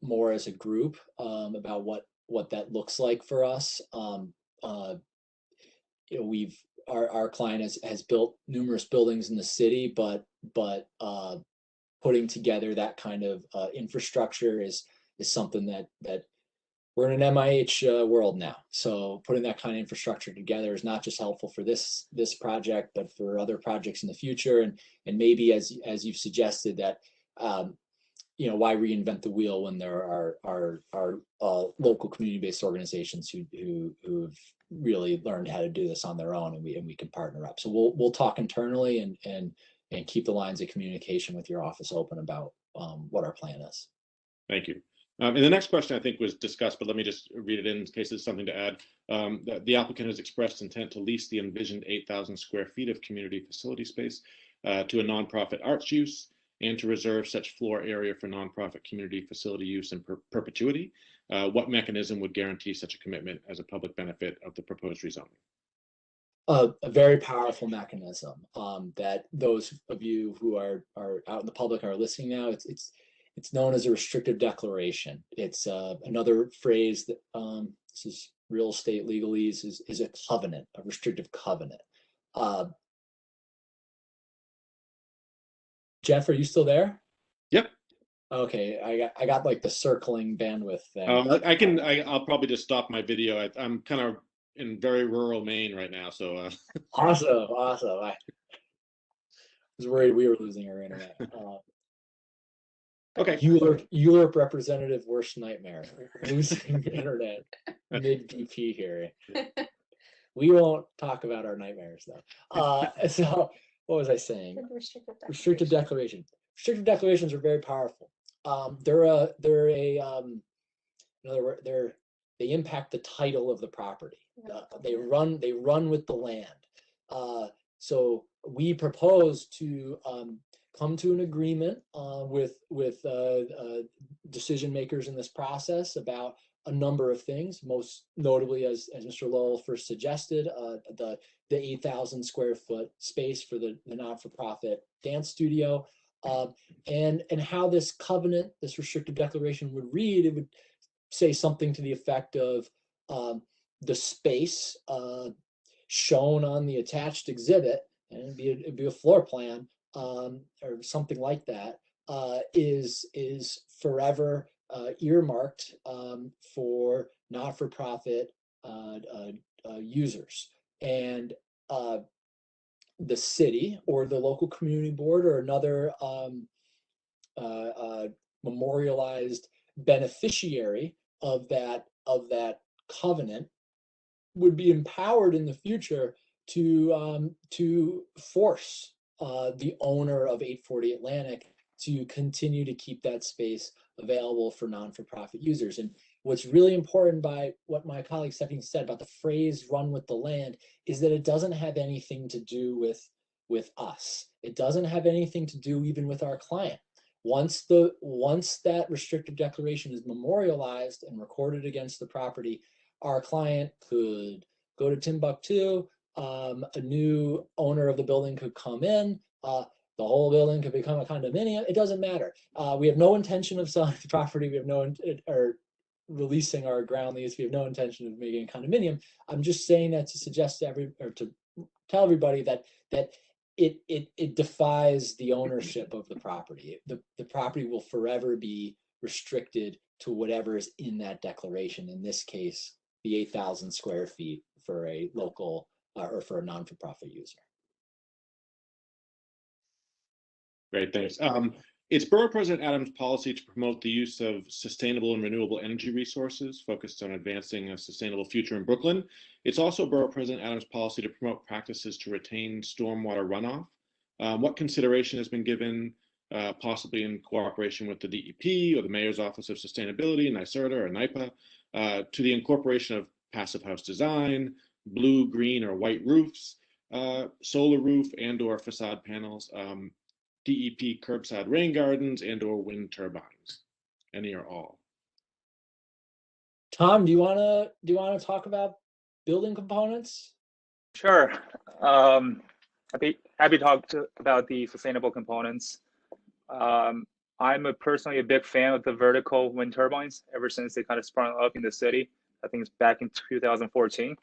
more as a group, about what that looks like for us. You know, our client has built numerous buildings in the city, but putting together that kind of infrastructure is something that we're in an MIH world now. So putting that kind of infrastructure together is not just helpful for this project, but for other projects in the future. And maybe as you've suggested, that you know, why reinvent the wheel when there are local community-based organizations who've really learned how to do this on their own, and we can partner up. So we'll talk internally and keep the lines of communication with your office open about what our plan is. Thank you. And the next question I think was discussed, but let me just read it in case there's something to add. The applicant has expressed intent to lease the envisioned 8,000 square feet of community facility space to a nonprofit arts use, and to reserve such floor area for nonprofit community facility use in perpetuity. What mechanism would guarantee such a commitment as a public benefit of the proposed rezoning? A very powerful mechanism that those of you who are out in the public are listening now. It's known as a restrictive declaration. It's another phrase that this is real estate legalese, is a covenant, a restrictive covenant. Jeff, are you still there? Yep. Okay, I got like the circling bandwidth thing. I'll probably just stop my video. I'm kind of in very rural Maine right now, so Awesome. I was worried we were losing our internet. okay. ULURP representative worst nightmare, losing internet mid DP here. We won't talk about our nightmares though. So what was I saying? Restrictive declaration. Restrictive declarations are very powerful. In other words, they impact the title of the property. They run with the land. So we propose to come to an agreement with decision makers in this process about a number of things, most notably, as Mr. Lowell first suggested, the 8,000 square foot space for the not-for-profit dance studio, and how this covenant, this restrictive declaration would read. It would say something to the effect of the space shown on the attached exhibit, and it'd be a floor plan or something like that, is forever earmarked for not-for-profit users. And the city or the local community board or another memorialized beneficiary of that covenant would be empowered in the future to force the owner of 840 Atlantic to continue to keep that space available for non-for-profit users. And what's really important by what my colleague Stephanie said about the phrase "run with the land" is that it doesn't have anything to do with us. It doesn't have anything to do even with our client. Once that restrictive declaration is memorialized and recorded against the property, our client could go to Timbuktu, a new owner of the building could come in, the whole building could become a condominium. It doesn't matter. We have no intention of selling the property. We have or releasing our ground lease. We have no intention of making a condominium. I'm just saying that to suggest to tell everybody that it defies the ownership of the property. The property will forever be restricted to whatever is in that declaration. In this case, the 8,000 square feet for a local or for a non-for-profit user. Great, thanks. It's Borough President Adams' policy to promote the use of sustainable and renewable energy resources focused on advancing a sustainable future in Brooklyn. It's also Borough President Adams' policy to promote practices to retain stormwater runoff. What consideration has been given, possibly in cooperation with the DEP or the Mayor's Office of Sustainability, NYSERDA or NYPA, to the incorporation of passive house design, blue, green, or white roofs, solar roof and/or facade panels, DEP curbside rain gardens and or wind turbines, any or all? Tom, do you want to talk about building components? Sure. I'd be happy to talk about the sustainable components. I'm personally a big fan of the vertical wind turbines ever since they kind of sprung up in the city. I think it's back in 2014.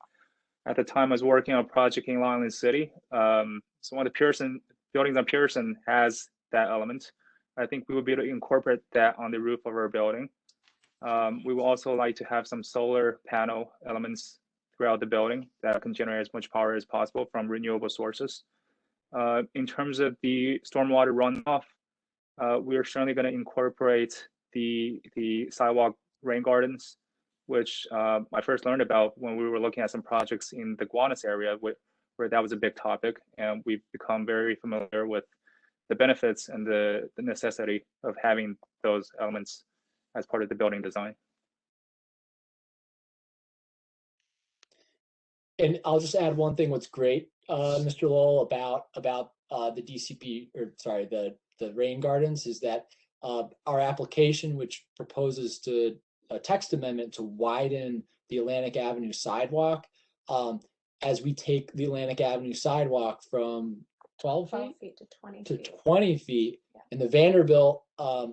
At the time, I was working on a project in Long Island City. So one of the buildings on Pearson has that element. I think we will be able to incorporate that on the roof of our building. We will also like to have some solar panel elements throughout the building that can generate as much power as possible from renewable sources. In terms of the stormwater runoff, we are certainly going to incorporate the sidewalk rain gardens, which I first learned about when we were looking at some projects in the Gowanus area where that was a big topic, and we've become very familiar with the benefits and the necessity of having those elements as part of the building design. And I'll just add one thing. What's great, Mr. Lowell, about the DCP, or sorry, the rain gardens, is that our application, which proposes a text amendment to widen the Atlantic Avenue sidewalk, as we take the Atlantic Avenue sidewalk from 12 feet to 20 to feet. 20 feet, Yeah. and the Vanderbilt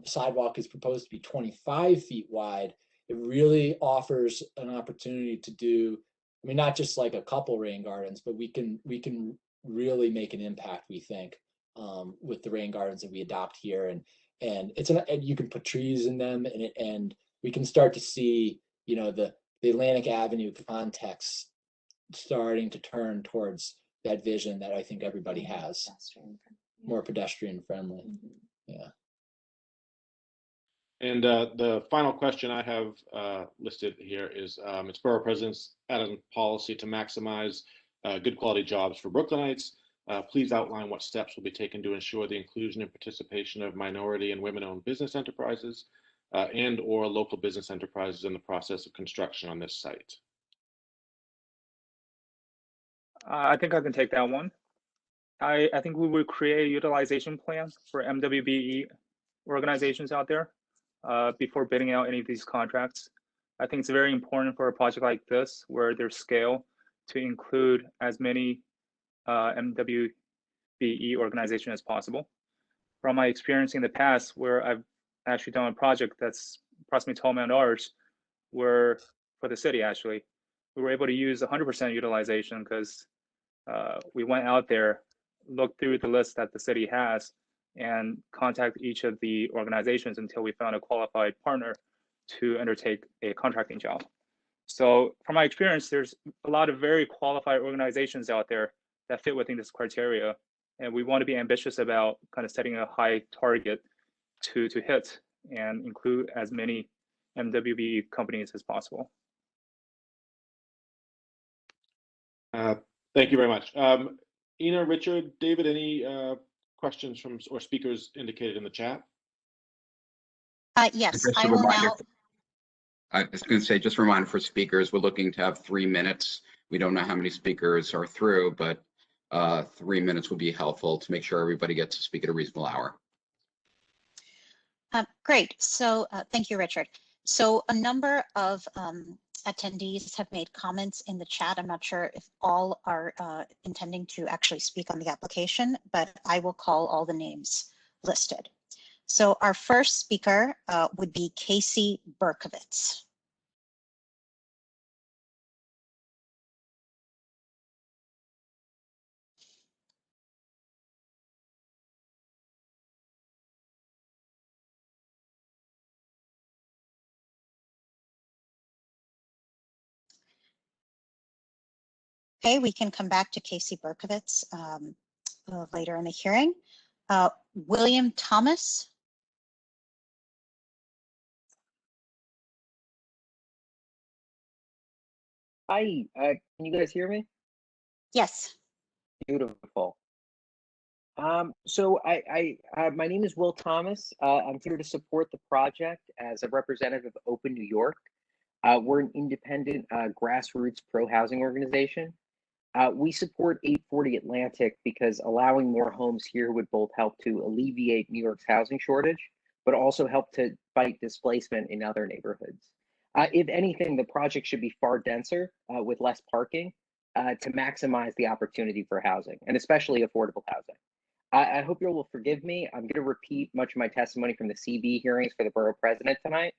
sidewalk is proposed to be 25 feet wide, it really offers an opportunity to do, I mean, not just like a couple rain gardens, but we can really make an impact, we think, with the rain gardens that we adopt here. And and and you can put trees in them, and we can start to see, the Atlantic Avenue context starting to turn towards that vision that I think everybody has, more pedestrian friendly. Yeah. And the final question I have listed here is, it's Borough Presidents adding policy to maximize good quality jobs for Brooklynites. Please outline what steps will be taken to ensure the inclusion and participation of minority and women-owned business enterprises and or local business enterprises in the process of construction on this site. I think I can take that one. I think we would create a utilization plan for MWBE organizations out there before bidding out any of these contracts. I think it's very important for a project like this, where there's scale, to include as many MWBE organizations as possible. From my experience in the past, where I've actually done a project that's approximately $12 million, where for the city, actually, we were able to use 100% utilization because we went out there, looked through the list that the city has, and contact each of the organizations until we found a qualified partner to undertake a contracting job. So from my experience, there's a lot of very qualified organizations out there that fit within this criteria. And we want to be ambitious about kind of setting a high target to hit and include as many MWBE companies as possible. Thank you very much. Ina, Richard, David, any questions from or speakers indicated in the chat? Yes, Just a I will reminder. now. I was going to say, just a reminder for speakers, we're looking to have 3 minutes. We don't know how many speakers are through, but 3 minutes would be helpful to make sure everybody gets to speak at a reasonable hour. Great. So thank you, Richard. So a number of attendees have made comments in the chat. I'm not sure if all are intending to actually speak on the application, but I will call all the names listed. So our first speaker would be Casey Berkovitz. Okay, we can come back to Casey Berkovitz later in the hearing. William Thomas. Hi, can you guys hear me? Yes. Beautiful. So my name is Will Thomas. I'm here to support the project as a representative of Open New York. We're an independent grassroots pro-housing organization. We support 840 Atlantic because allowing more homes here would both help to alleviate New York's housing shortage, but also help to fight displacement in other neighborhoods. If anything, the project should be far denser with less parking to maximize the opportunity for housing, and especially affordable housing. I hope you all will forgive me. I'm going to repeat much of my testimony from the CB hearings for the Borough President tonight.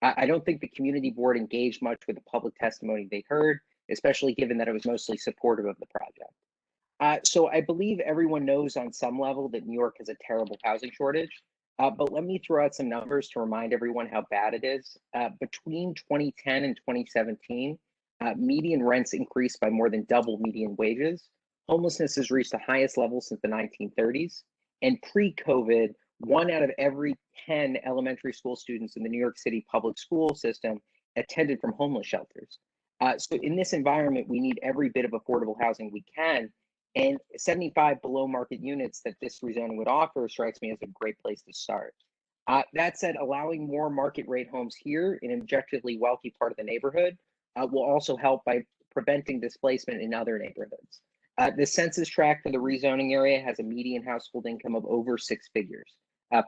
I don't think the community board engaged much with the public testimony they heard, especially given that it was mostly supportive of the project. So I believe everyone knows on some level that New York has a terrible housing shortage. But let me throw out some numbers to remind everyone how bad it is. Between 2010 and 2017, median rents increased by more than double median wages. Homelessness has reached the highest level since the 1930s. And pre-COVID, 1 out of every 10 elementary school students in the New York City public school system attended from homeless shelters. So in this environment, we need every bit of affordable housing we can. And 75 below market units that this rezoning would offer strikes me as a great place to start. That said, allowing more market rate homes here in an objectively wealthy part of the neighborhood will also help by preventing displacement in other neighborhoods. The census tract for the rezoning area has a median household income of over 6 figures.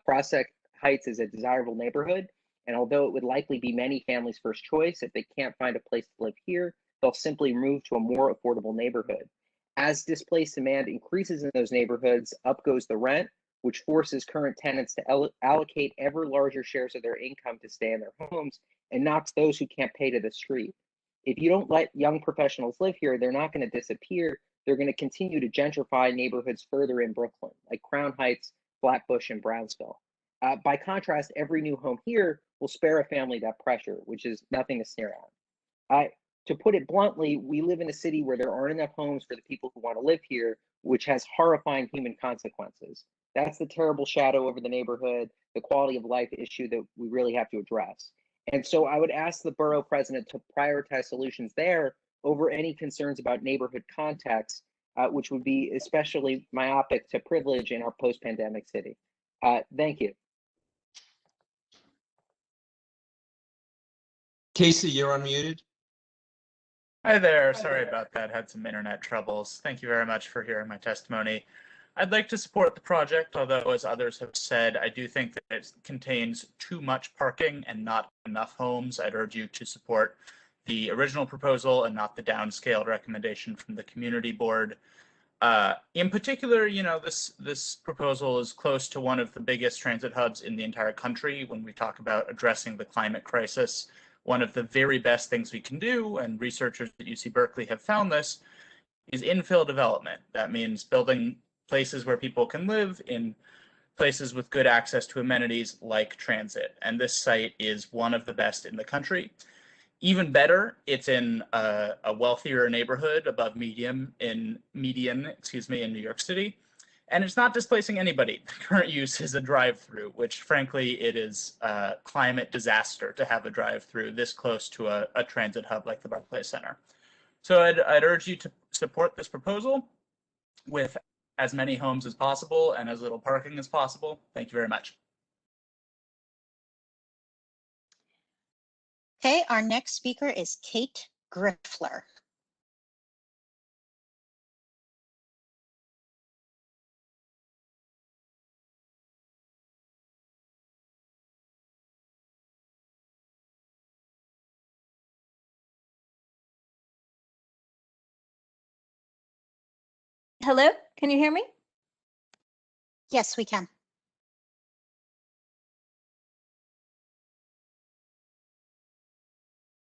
Prospect Heights is a desirable neighborhood, and although it would likely be many families' first choice, if they can't find a place to live here, they'll simply move to a more affordable neighborhood. As displaced demand increases in those neighborhoods, up goes the rent, which forces current tenants to allocate ever larger shares of their income to stay in their homes and knocks those who can't pay to the street. If you don't let young professionals live here, they're not going to disappear. They're going to continue to gentrify neighborhoods further in Brooklyn, like Crown Heights, Flatbush, and Brownsville. By contrast, every new home here will spare a family that pressure, which is nothing to sneer at. To put it bluntly, we live in a city where there aren't enough homes for the people who want to live here, which has horrifying human consequences. That's the terrible shadow over the neighborhood, the quality of life issue that we really have to address. And so I would ask the borough president to prioritize solutions there over any concerns about neighborhood context, which would be especially myopic to privilege in our post-pandemic city. Thank you. Casey, you're unmuted. Hi there. Sorry about that. Had some internet troubles. Thank you very much for hearing my testimony. I'd like to support the project, although as others have said, I do think that it contains too much parking and not enough homes. I'd urge you to support the original proposal and not the downscaled recommendation from the community board. In particular, you know, this proposal is close to one of the biggest transit hubs in the entire country when we talk about addressing the climate crisis. One of the very best things we can do, and researchers at UC Berkeley have found this, is infill development. That means building places where people can live in places with good access to amenities like transit. And this site is one of the best in the country. Even better, it's in a wealthier neighborhood above median in New York City. And it's not displacing anybody. The current use is a drive-through, which frankly, it is a climate disaster to have a drive-through this close to a transit hub like the Barclays Center. So I'd urge you to support this proposal with as many homes as possible and as little parking as possible. Thank you very much. Okay, our next speaker is Kate Griffler. Hello, can you hear me? Yes, we can.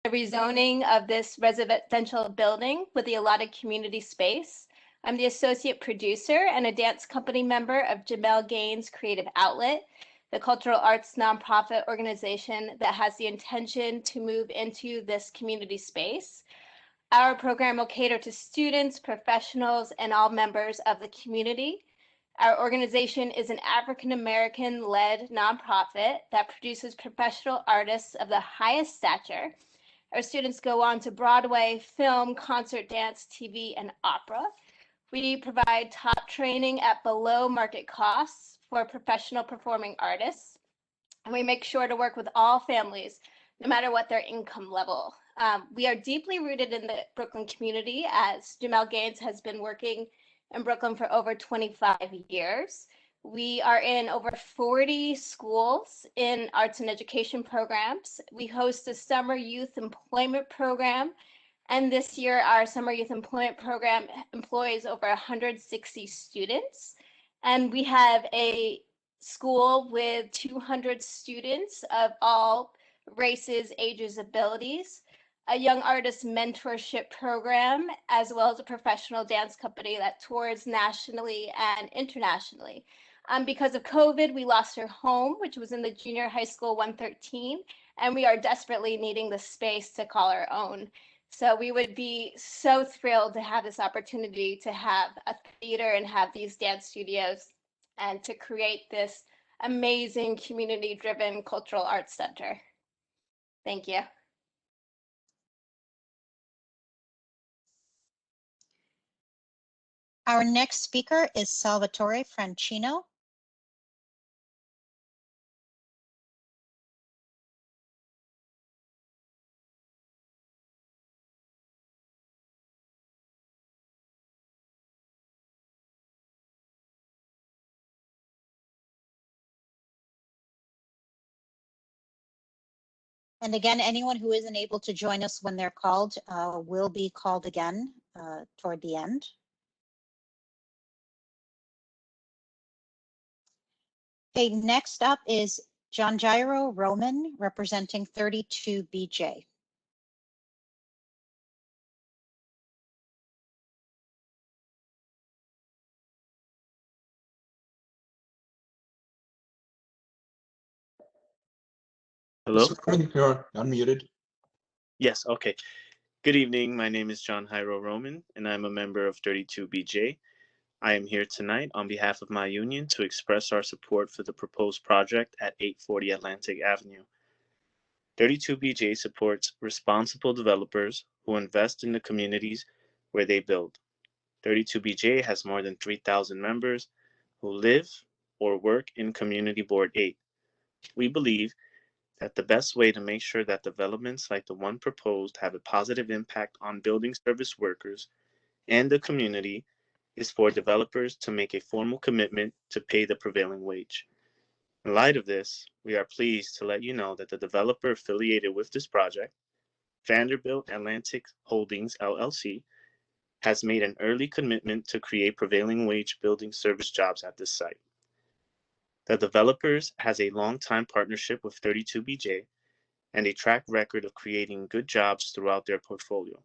The rezoning of this residential building with the allotted community space. I'm the associate producer and a dance company member of Jamel Gaines Creative Outlet, the cultural arts nonprofit organization that has the intention to move into this community space. Our program will cater to students, professionals, and all members of the community. Our organization is an African-American-led nonprofit that produces professional artists of the highest stature. Our students go on to Broadway, film, concert, dance, TV, and opera. We provide top training at below market costs for professional performing artists. And we make sure to work with all families, no matter what their income level. We are deeply rooted in the Brooklyn community, as Jamel Gaines has been working in Brooklyn for over 25 years. We are in over 40 schools in arts and education programs. We host a summer youth employment program. And this year, our summer youth employment program employs over 160 students. And we have a school with 200 students of all races, ages, abilities, a young artist mentorship program, as well as a professional dance company that tours nationally and internationally. Because of COVID, we lost our home, which was in the junior high school 113, and we are desperately needing the space to call our own. So we would be so thrilled to have this opportunity to have a theater and have these dance studios and to create this amazing community-driven cultural arts center. Thank you. Our next speaker is Salvatore Francino. And again, anyone who isn't able to join us when they're called will be called again toward the end. Okay, next up is John Jairo Roman, representing 32 BJ. Hello? Mr. Quinn, you're unmuted. Yes, okay. Good evening. My name is John Hyro Roman, and I'm a member of 32BJ. I am here tonight on behalf of my union to express our support for the proposed project at 840 Atlantic Avenue. 32BJ supports responsible developers who invest in the communities where they build. 32BJ has more than 3,000 members who live or work in Community Board 8. We believe that the best way to make sure that developments like the one proposed have a positive impact on building service workers and the community is for developers to make a formal commitment to pay the prevailing wage. In light of this, we are pleased to let you know that the developer affiliated with this project, Vanderbilt Atlantic Holdings LLC, has made an early commitment to create prevailing wage building service jobs at this site. The developers has a long-time partnership with 32BJ and a track record of creating good jobs throughout their portfolio.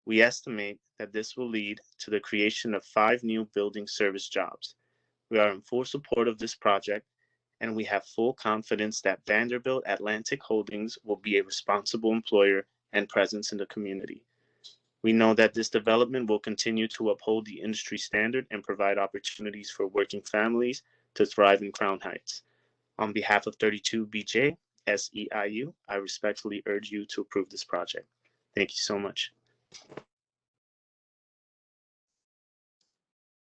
We estimate that this will lead to the creation of 5 new building service jobs. We are in full support of this project, and we have full confidence that Vanderbilt Atlantic Holdings will be a responsible employer and presence in the community. We know that this development will continue to uphold the industry standard and provide opportunities for working families to thrive in Crown Heights. On behalf of 32BJ, SEIU, I respectfully urge you to approve this project. Thank you so much.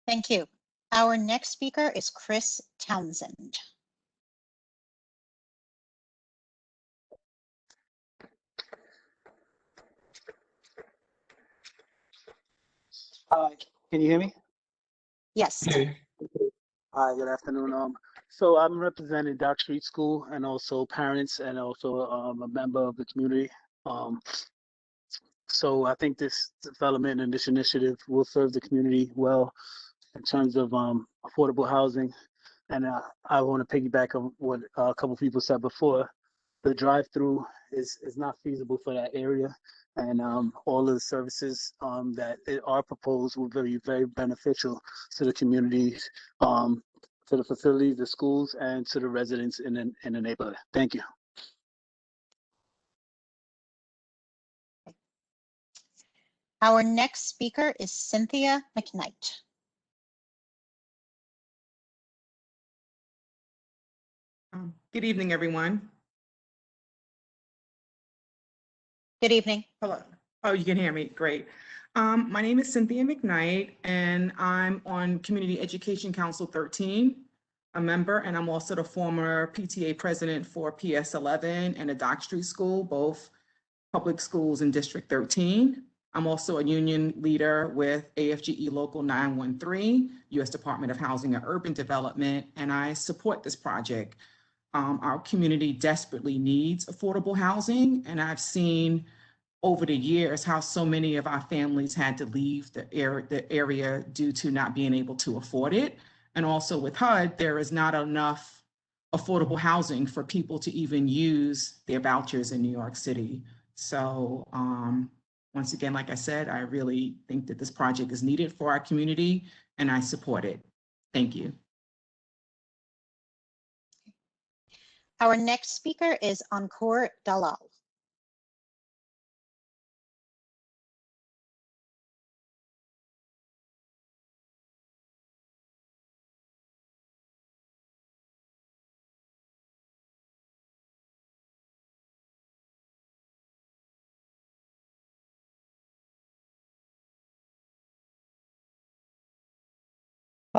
Thank you. Our next speaker is Chris Townsend. Hi, can you hear me? Yes. Okay. Hi, good afternoon. So I'm representing Dock Street School and also parents and also a member of the community. So I think this development and this initiative will serve the community well in terms of affordable housing. And I want to piggyback on what a couple people said before. The drive-through is not feasible for that area, and all of the services that are proposed will be very beneficial to the communities, to the facilities, the schools, and to the residents in the neighborhood. Thank you. Our next speaker is Cynthia Mcknight. Good evening, everyone. Good evening. Hello. Oh, you can hear me. Great. My name is Cynthia Mcknight, and I'm on Community Education Council 13, a member, and I'm also the former PTA president for PS 11 and the Dock Street School, both public schools in District 13. I'm also a union leader with AFGE Local 913, U.S. Department of Housing and Urban Development, and I support this project. Our community desperately needs affordable housing, and I've seen over the years how so many of our families had to leave the area due to not being able to afford it. And also with HUD, there is not enough affordable housing for people to even use their vouchers in New York City. So once again, like I said, I really think that this project is needed for our community, and I support it. Thank you. Our next speaker is Ankur Dalal.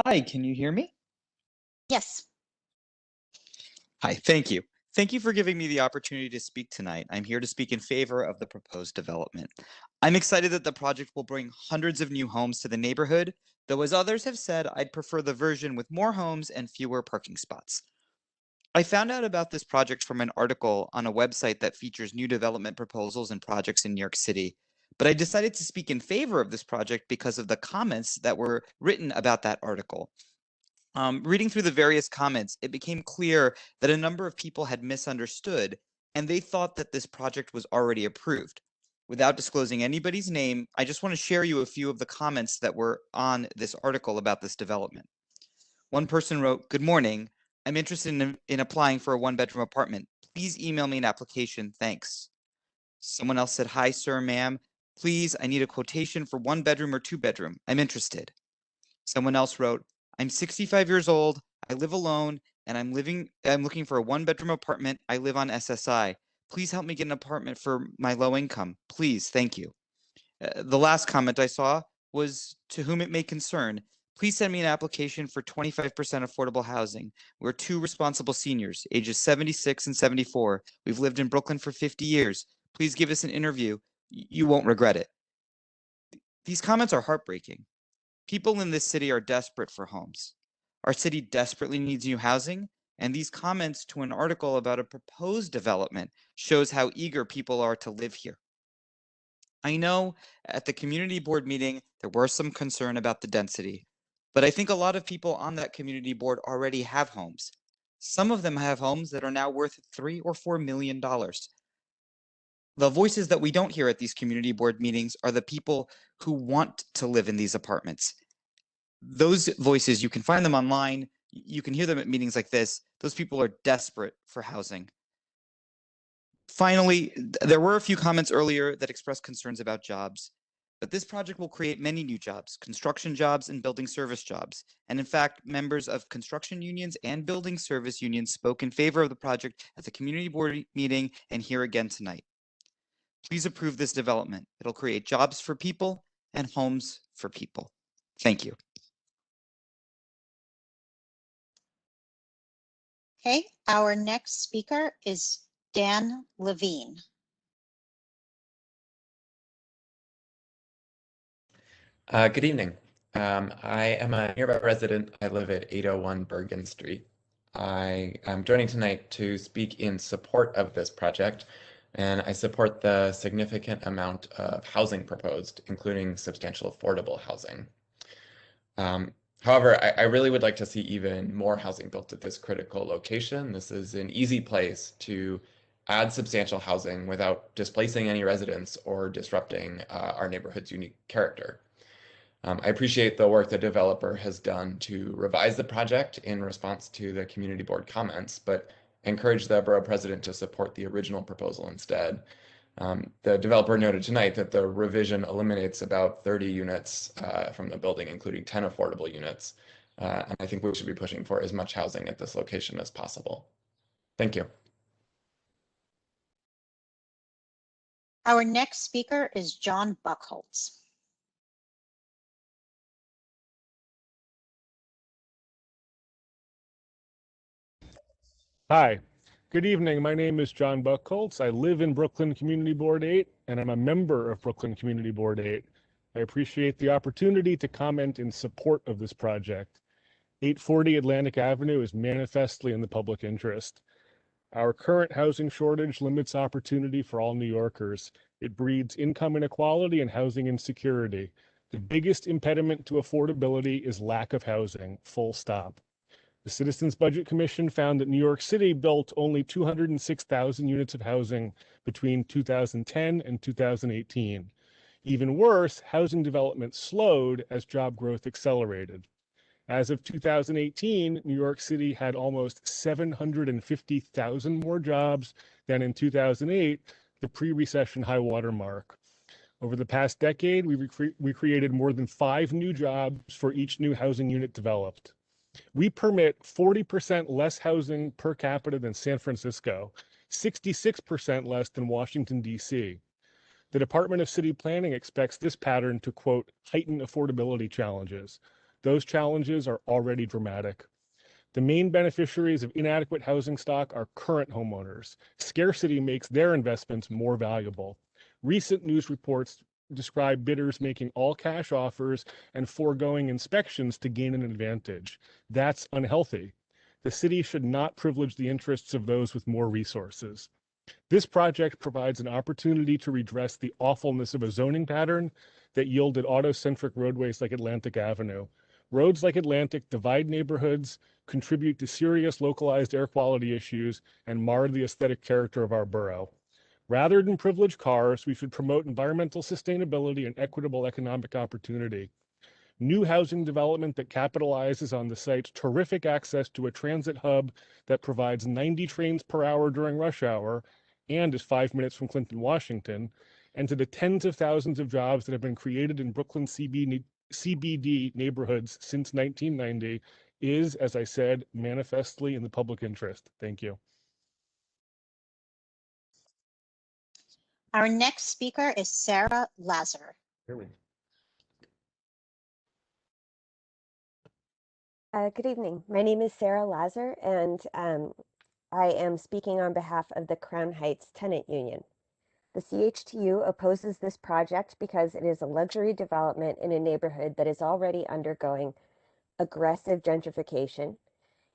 Hi, can you hear me? Yes. Hi, thank you. Thank you for giving me the opportunity to speak tonight. I'm here to speak in favor of the proposed development. I'm excited that the project will bring hundreds of new homes to the neighborhood, though as others have said, I'd prefer the version with more homes and fewer parking spots. I found out about this project from an article on a website that features new development proposals and projects in New York City, but I decided to speak in favor of this project because of the comments that were written about that article. Reading through the various comments, it became clear that a number of people had misunderstood, and they thought that this project was already approved. Without disclosing anybody's name, I just want to share you a few of the comments that were on this article about this development. One person wrote, "Good morning. I'm interested in applying for a 1-bedroom apartment. Please email me an application. Thanks. Someone else said, hi, sir, ma'am. Please, I need a quotation for 1-bedroom or 2-bedroom. I'm interested. Someone else wrote, I'm 65 years old. I live alone and I'm looking for a 1-bedroom apartment. I live on SSI. Please help me get an apartment for my low income. Please, thank you. The last comment I saw was, to whom it may concern, please send me an application for 25% affordable housing. We're 2 responsible seniors, ages 76 and 74. We've lived in Brooklyn for 50 years. Please give us an interview. You won't regret it. These comments are heartbreaking. People in this city are desperate for homes. Our city desperately needs new housing, and these comments to an article about a proposed development shows how eager people are to live here. I know at the community board meeting, there were some concern about the density, but I think a lot of people on that community board already have homes. Some of them have homes that are now worth $3 or $4 million. The voices that we don't hear at these community board meetings are the people who want to live in these apartments. Those voices, you can find them online. You can hear them at meetings like this. Those people are desperate for housing. Finally, there were a few comments earlier that expressed concerns about jobs, but this project will create many new jobs, construction jobs and building service jobs. And in fact, members of construction unions and building service unions spoke in favor of the project at the community board meeting and here again tonight. Please approve this development. It'll create jobs for people and homes for people. Thank you. Okay, our next speaker is Dan Levine. Good evening. I am a nearby resident. I live at 801 Bergen Street. I am joining tonight to speak in support of this project, and I support the significant amount of housing proposed, including substantial affordable housing. However, I really would like to see even more housing built at this critical location. This is an easy place to add substantial housing without displacing any residents or disrupting our neighborhood's unique character. I appreciate the work the developer has done to revise the project in response to the community board comments, but encourage the borough president to support the original proposal instead. The developer noted tonight that the revision eliminates about 30 units from the building, including 10 affordable units. And I think we should be pushing for as much housing at this location as possible. Thank you. Our next speaker is John Buckholtz. Hi, good evening. My name is John Buckholtz. I live in Brooklyn Community Board 8, and I'm a member of Brooklyn Community Board 8. I appreciate the opportunity to comment in support of this project. 840 Atlantic Avenue is manifestly in the public interest. Our current housing shortage limits opportunity for all New Yorkers. It breeds income inequality and housing insecurity. The biggest impediment to affordability is lack of housing, full stop. The Citizens Budget Commission found that New York City built only 206,000 units of housing between 2010 and 2018. Even worse, housing development slowed as job growth accelerated. As of 2018, New York City had almost 750,000 more jobs than in 2008, the pre-recession high water mark. Over the past decade, we created more than 5 new jobs for each new housing unit developed. We permit 40% less housing per capita than San Francisco, 66% less than Washington, D.C. The Department of City Planning expects this pattern to, quote, heighten affordability challenges. Those challenges are already dramatic. The main beneficiaries of inadequate housing stock are current homeowners. Scarcity makes their investments more valuable. Recent news reports describe bidders making all cash offers and foregoing inspections to gain an advantage. That's unhealthy. The city should not privilege the interests of those with more resources. This project provides an opportunity to redress the awfulness of a zoning pattern that yielded auto-centric roadways like Atlantic Avenue. Roads like Atlantic divide neighborhoods, contribute to serious localized air quality issues, and mar the aesthetic character of our borough. Rather than privilege cars, we should promote environmental sustainability and equitable economic opportunity. new housing development that capitalizes on the site's terrific access to a transit hub that provides 90 trains per hour during rush hour and is 5 minutes from Clinton, Washington, and to the tens of thousands of jobs that have been created in Brooklyn CBD neighborhoods since 1990 is, as I said, manifestly in the public interest. Thank you. Our next speaker is Sarah Lazar. Good evening. My name is Sarah Lazar, and I am speaking on behalf of the Crown Heights Tenant Union. The CHTU opposes this project because it is a luxury development in a neighborhood that is already undergoing aggressive gentrification,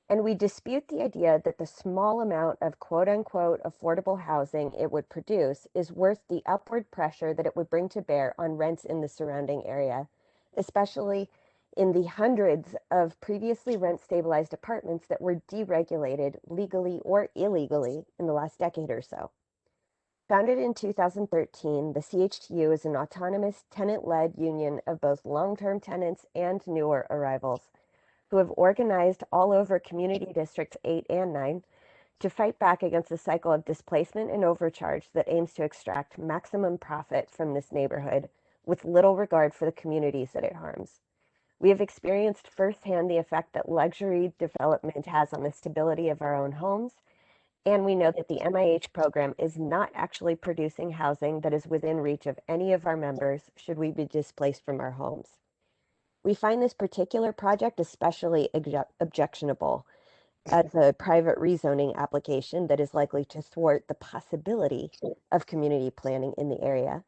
and we dispute the idea that the small amount of quote-unquote affordable housing it would produce is worth the upward pressure that it would bring to bear on rents in the surrounding area, especially in the hundreds of previously rent-stabilized apartments that were deregulated legally or illegally in the last decade or so. Founded in 2013, the CHTU is an autonomous tenant-led union of both long-term tenants and newer arrivals who have organized all over Community Districts 8 and 9 to fight back against a cycle of displacement and overcharge that aims to extract maximum profit from this neighborhood with little regard for the communities that it harms. We have experienced firsthand the effect that luxury development has on the stability of our own homes, and we know that the MIH program is not actually producing housing that is within reach of any of our members should we be displaced from our homes. We find this particular project especially objectionable as a private rezoning application that is likely to thwart the possibility of community planning in the area,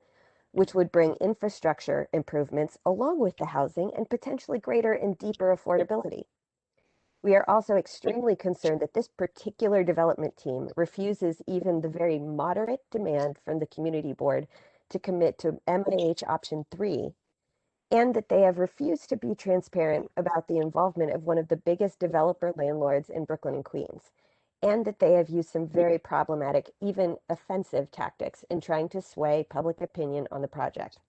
which would bring infrastructure improvements along with the housing and potentially greater and deeper affordability. We are also extremely concerned that this particular development team refuses even the very moderate demand from the community board to commit to MIH option 3, and that they have refused to be transparent about the involvement of one of the biggest developer landlords in Brooklyn and Queens, and that they have used some very problematic, even offensive tactics in trying to sway public opinion on the project.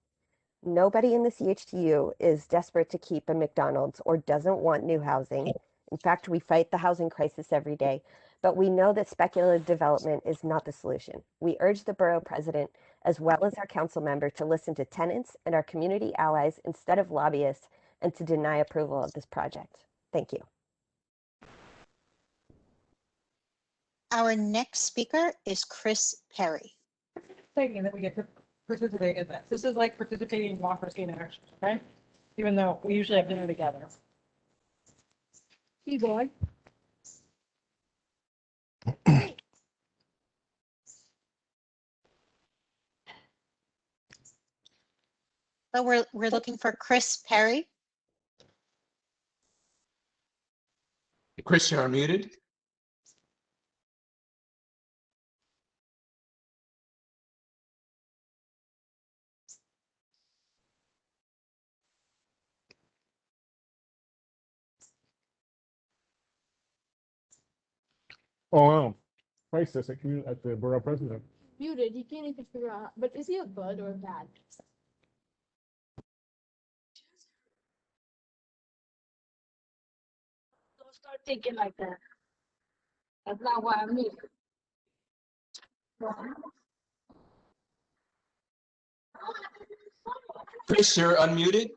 Nobody in the CHTU is desperate to keep a McDonald's or doesn't want new housing. In fact, we fight the housing crisis every day, but we know that speculative development is not the solution. We urge the borough president, as well as our council member, to listen to tenants and our community allies instead of lobbyists and to deny approval of this project. Thank you. Our next speaker is Chris Perry. Thinking that we get to participate in this. This is like participating in democracy in action, okay? Even though we usually have dinner together. Hey, boy. So we're looking for Chris Perry. Chris, you're unmuted. Oh, wow. Crisis at the Borough President. Muted. He can't even figure out. But is he a good or a bad? Don't start thinking like that. That's not what I mean. Chris, you're unmuted.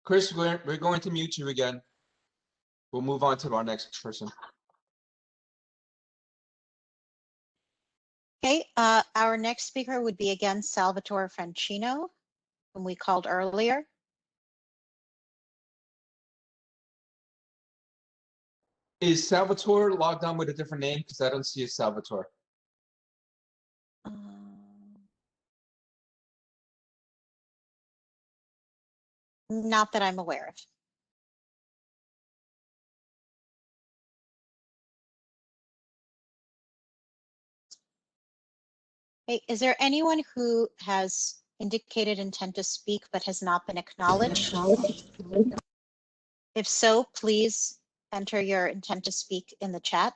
Chris, we're going to mute you again. We'll move on to our next person. Okay, our next speaker would be again Salvatore Francino, whom we called earlier. Is Salvatore logged on with a different name? Because I don't see a Salvatore. Not that I'm aware of. Hey, is there anyone who has indicated intent to speak but has not been acknowledged? If so, please enter your intent to speak in the chat.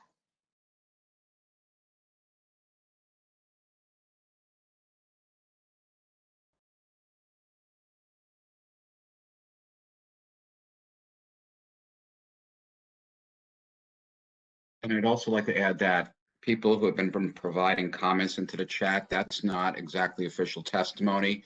And I'd also like to add that people who have been providing comments into the chat, that's not exactly official testimony.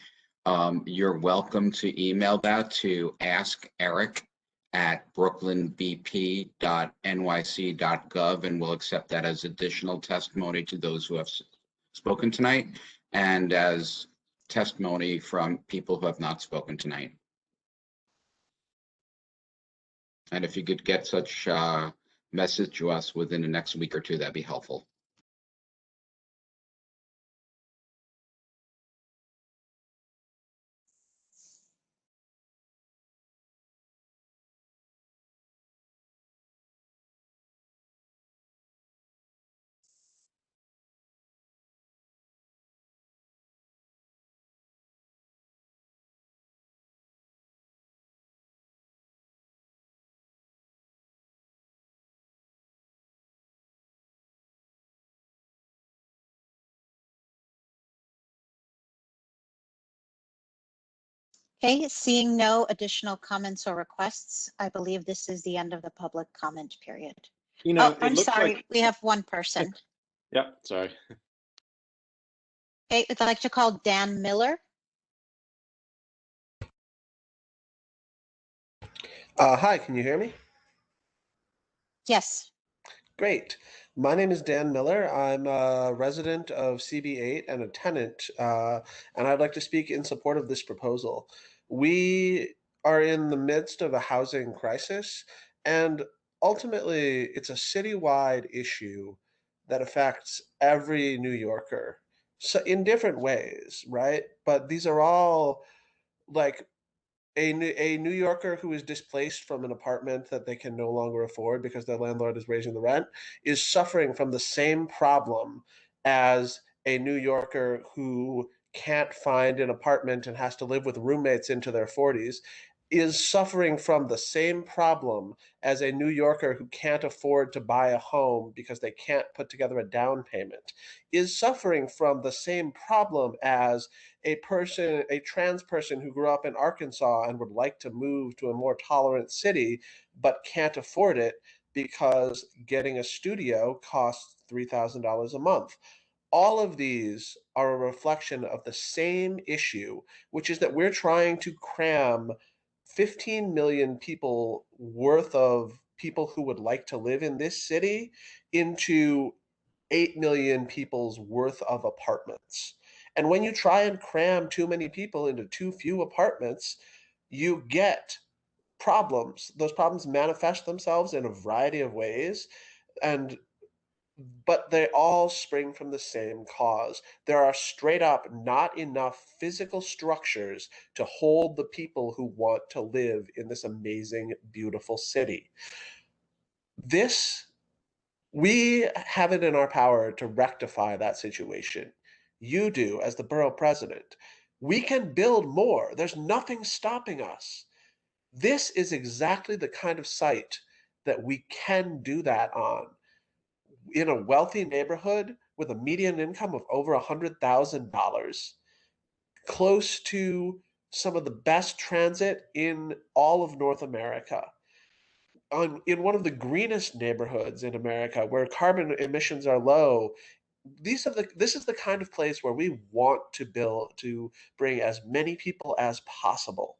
You're welcome to email that to askeric@brooklynbp.nyc.gov, and we'll accept that as additional testimony to those who have spoken tonight and as testimony from people who have not spoken tonight. And if you could get such message to us within the next week or two, that'd be helpful. Okay, seeing no additional comments or requests, I believe this is the end of the public comment period. You know, Oh, I'm sorry, we have one person. Yeah, sorry. Okay, I'd like to call Dan Miller. Hi, can you hear me? Yes. Great. My name is Dan Miller. I'm a resident of CB8 and a tenant, and I'd like to speak in support of this proposal. We are in the midst of a housing crisis, and ultimately, it's a citywide issue that affects every New Yorker, so in different ways, right? But these are all like a New Yorker who is displaced from an apartment that they can no longer afford because their landlord is raising the rent is suffering from the same problem as a New Yorker who can't find an apartment and has to live with roommates into their 40s is suffering from the same problem as a New Yorker who can't afford to buy a home because they can't put together a down payment, is suffering from the same problem as a trans person who grew up in Arkansas and would like to move to a more tolerant city, but can't afford it because getting a studio costs $3,000 a month. All of these are a reflection of the same issue, which is that we're trying to cram 15 million people worth of people who would like to live in this city into 8 million people's worth of apartments. And when you try and cram too many people into too few apartments, you get problems. Those problems manifest themselves in a variety of ways, but they all spring from the same cause. There are straight up not enough physical structures to hold the people who want to live in this amazing, beautiful city. We have it in our power to rectify that situation. You do as the borough president. We can build more. There's nothing stopping us. This is exactly the kind of site that we can do that on. In a wealthy neighborhood with a median income of over $100,000, close to some of the best transit in all of North America. In one of the greenest neighborhoods in America where carbon emissions are low, this is the kind of place where we want to bring as many people as possible.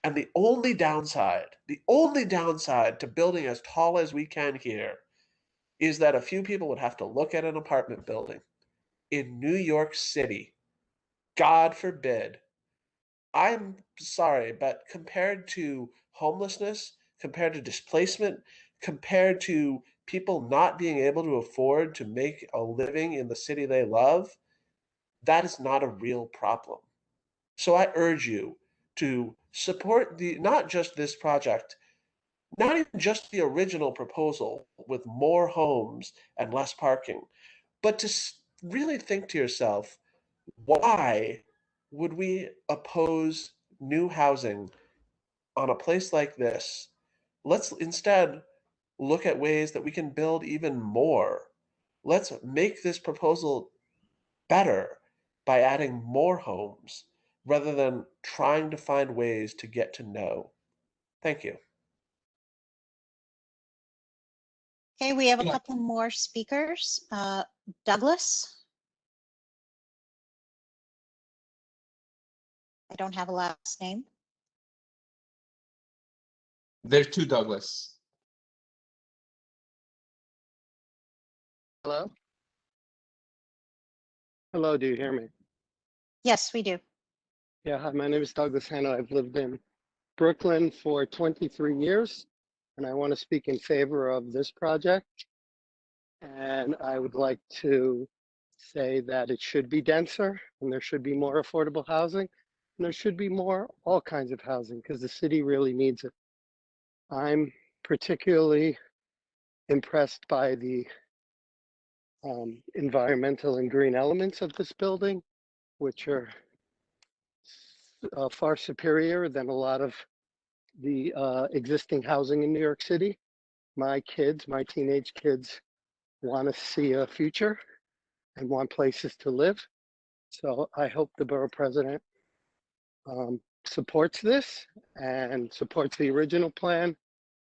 And the only downside to building as tall as we can here is that a few people would have to look at an apartment building in New York City. God forbid. I'm sorry, but compared to homelessness, compared to displacement, compared to people not being able to afford to make a living in the city they love, that is not a real problem. So I urge you to support not just this project, not even just the original proposal with more homes and less parking, but to really think to yourself, why would we oppose new housing on a place like this? Let's instead look at ways that we can build even more. Let's make this proposal better by adding more homes rather than trying to find ways to get to no. Thank you. Okay, we have a couple more speakers. Douglas. I don't have a last name. There's two Douglas. Hello? Hello, do you hear me? Yes, we do. Yeah, hi, my name is Douglas Hanna. I've lived in Brooklyn for 23 years, and I want to speak in favor of this project. And I would like to say that it should be denser, and there should be more affordable housing, and there should be more all kinds of housing, because the city really needs it. I'm particularly impressed by the environmental and green elements of this building, which are far superior than a lot of the existing housing in New York City. My kids, my teenage kids, want to see a future and want places to live. So I hope the borough president supports this and supports the original plan.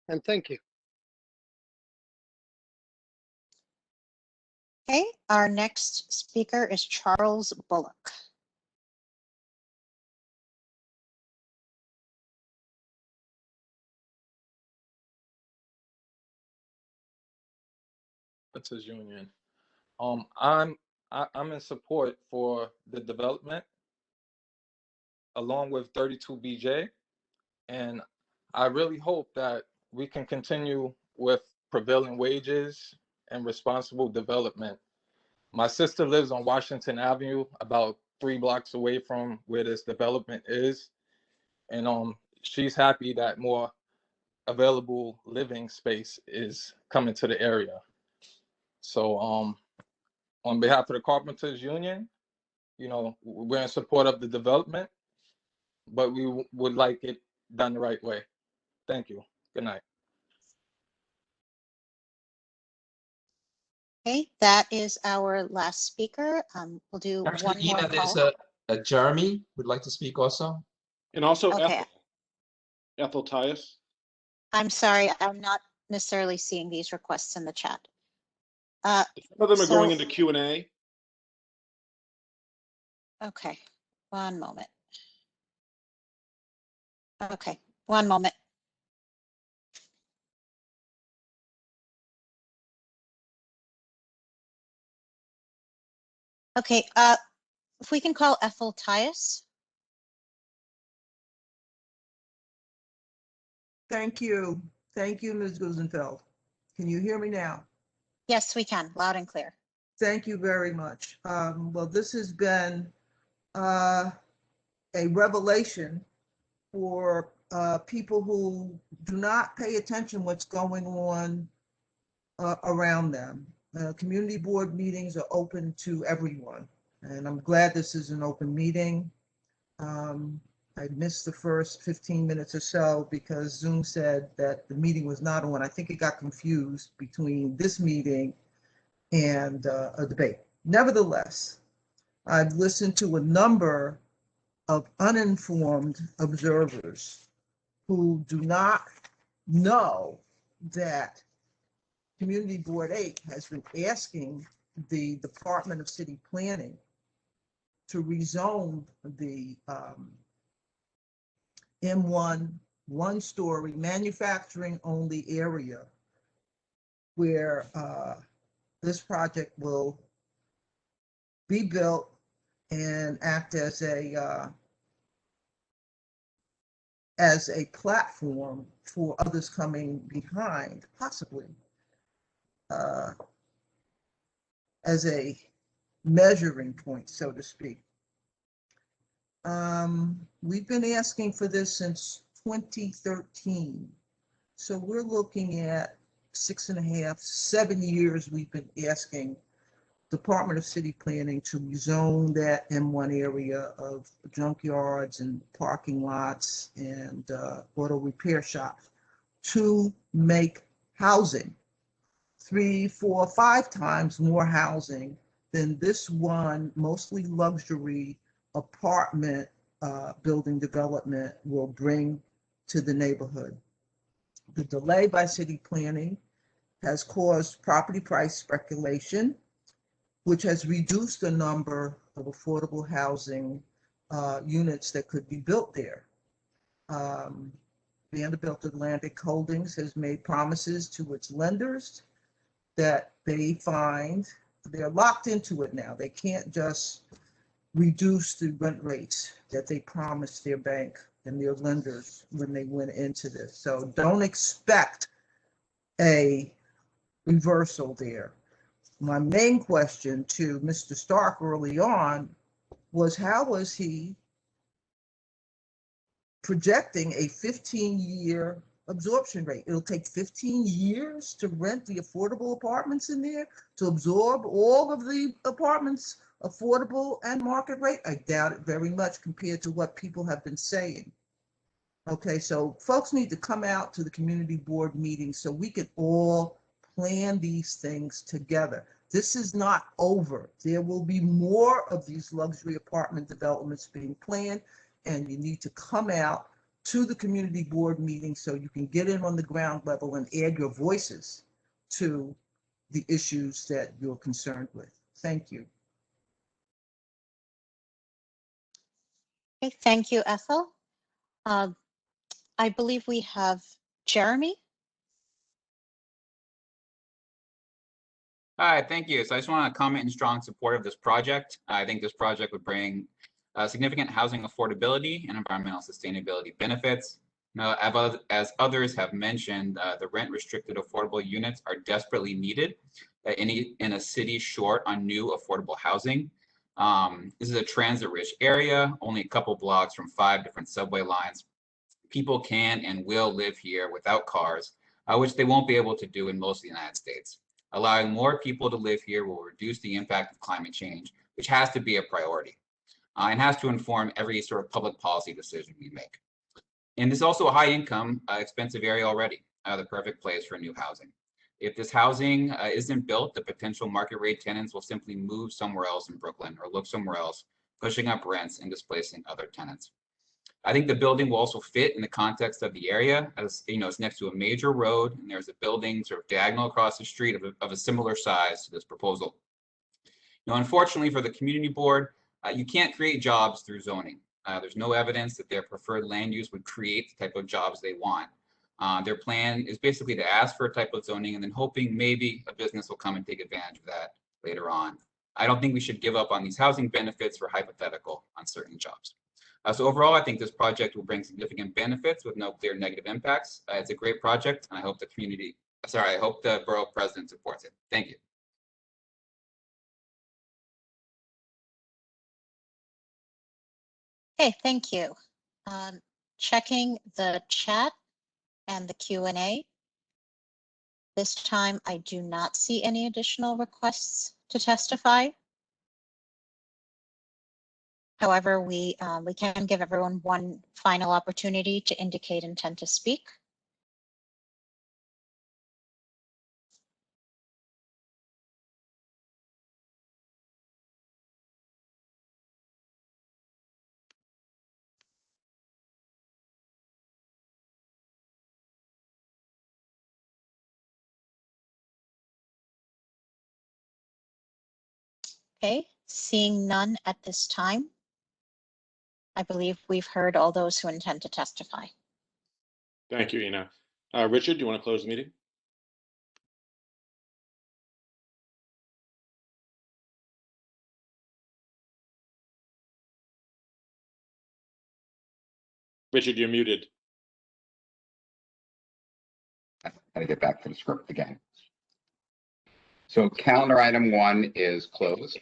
And thank you. Okay, our next speaker is Charles Bullock. His union. I'm in support for the development along with 32 BJ, and I really hope that we can continue with prevailing wages and responsible development. My sister lives on Washington Avenue, about 3 blocks away from where this development is, and she's happy that more available living space is coming to the area. So on behalf of the Carpenters Union, you know, we're in support of the development, but we would like it done the right way. Thank you. Good night. Okay, that is our last speaker. We'll do Actually, one more Ina, there's call. a Jeremy would like to speak also. And also Okay. Ethel Tyus. I'm sorry, I'm not necessarily seeing these requests in the chat. Some of them are so- going into Q&A. Okay, one moment. Okay, one moment. Okay, if we can call Ethel Tyus. Thank you. Thank you, Ms. Gusenfeld. Can you hear me now? Yes, we can, loud and clear. Thank you very much. Well, this has been a revelation for people who do not pay attention what's going on around them. Community board meetings are open to everyone, and I'm glad this is an open meeting. I missed the first 15 minutes or so because Zoom said that the meeting was not on. I think it got confused between this meeting and a debate. Nevertheless, I've listened to a number of uninformed observers who do not know that Community Board 8 has been asking the Department of City Planning to rezone the M1 one-story manufacturing only area where this project will be built and act as a platform for others coming behind, possibly as a measuring point, so to speak. We've been asking for this since 2013. So we're looking at 6.5, 7 years we've been asking Department of City Planning to rezone that M1 area of junkyards and parking lots and auto repair shops to make housing 3, 4, 5 times more housing than this one mostly luxury apartment building development will bring to the neighborhood. The delay by city planning has caused property price speculation, which has reduced the number of affordable housing units that could be built there. Vanderbilt Atlantic Holdings has made promises to its lenders that they find they're locked into it now. They can't just reduce the rent rates that they promised their bank and their lenders when they went into this. So don't expect a reversal there. My main question to Mr. Stark early on was, how was he projecting a 15-year absorption rate? It'll take 15 years to rent the affordable apartments in there, to absorb all of the apartments, affordable and market rate? I doubt it very much compared to what people have been saying. Okay, so folks need to come out to the community board meetings so we can all plan these things together. This is not over. There will be more of these luxury apartment developments being planned, and you need to come out to the community board meeting so you can get in on the ground level and add your voices to the issues that you're concerned with. Thank you. Okay, thank you, Ethel. I believe we have Jeremy. Hi, thank you. So I just want to comment in strong support of this project. I think this project would bring significant housing affordability and environmental sustainability benefits. Now, as others have mentioned, the rent restricted affordable units are desperately needed in a city short on new affordable housing. This is a transit-rich area, only a couple blocks from 5 different subway lines. People can and will live here without cars, which they won't be able to do in most of the United States. Allowing more people to live here will reduce the impact of climate change, which has to be a priority and has to inform every sort of public policy decision we make. And this is also a high income, expensive area already, the perfect place for new housing. If this housing isn't built, the potential market rate tenants will simply move somewhere else in Brooklyn or look somewhere else, pushing up rents and displacing other tenants. I think the building will also fit in the context of the area, as you know, it's next to a major road, and there's a building sort of diagonal across the street of a similar size to this proposal. Now, unfortunately for the community board, you can't create jobs through zoning. There's no evidence that their preferred land use would create the type of jobs they want. Their plan is basically to ask for a type of zoning and then hoping maybe a business will come and take advantage of that later on. I don't think we should give up on these housing benefits for hypothetical uncertain jobs. So overall, I think this project will bring significant benefits with no clear negative impacts. It's a great project, and I hope I hope the borough president supports it. Thank you. Okay, thank you. Checking the chat and the Q&A. This time, I do not see any additional requests to testify. However, we can give everyone one final opportunity to indicate intent to speak. Okay, seeing none at this time, I believe we've heard all those who intend to testify. Thank you, Ina. Richard, do you want to close the meeting? Richard, you're muted. I gotta get back to the script again. So calendar item 1 is closed.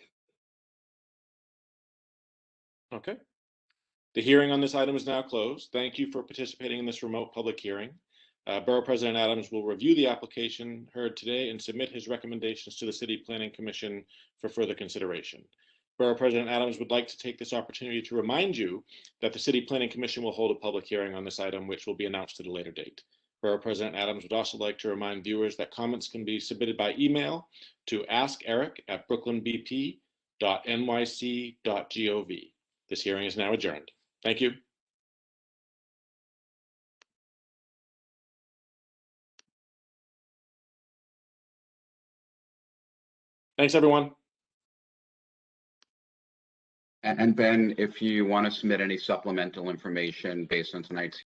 Okay. The hearing on this item is now closed. Thank you for participating in this remote public hearing. Borough President Adams will review the application heard today and submit his recommendations to the City Planning Commission for further consideration. Borough President Adams would like to take this opportunity to remind you that the City Planning Commission will hold a public hearing on this item, which will be announced at a later date. Borough President Adams would also like to remind viewers that comments can be submitted by email to askeric@brooklynbp.nyc.gov. This hearing is now adjourned. Thank you. Thanks, everyone. And Ben, if you want to submit any supplemental information based on tonight's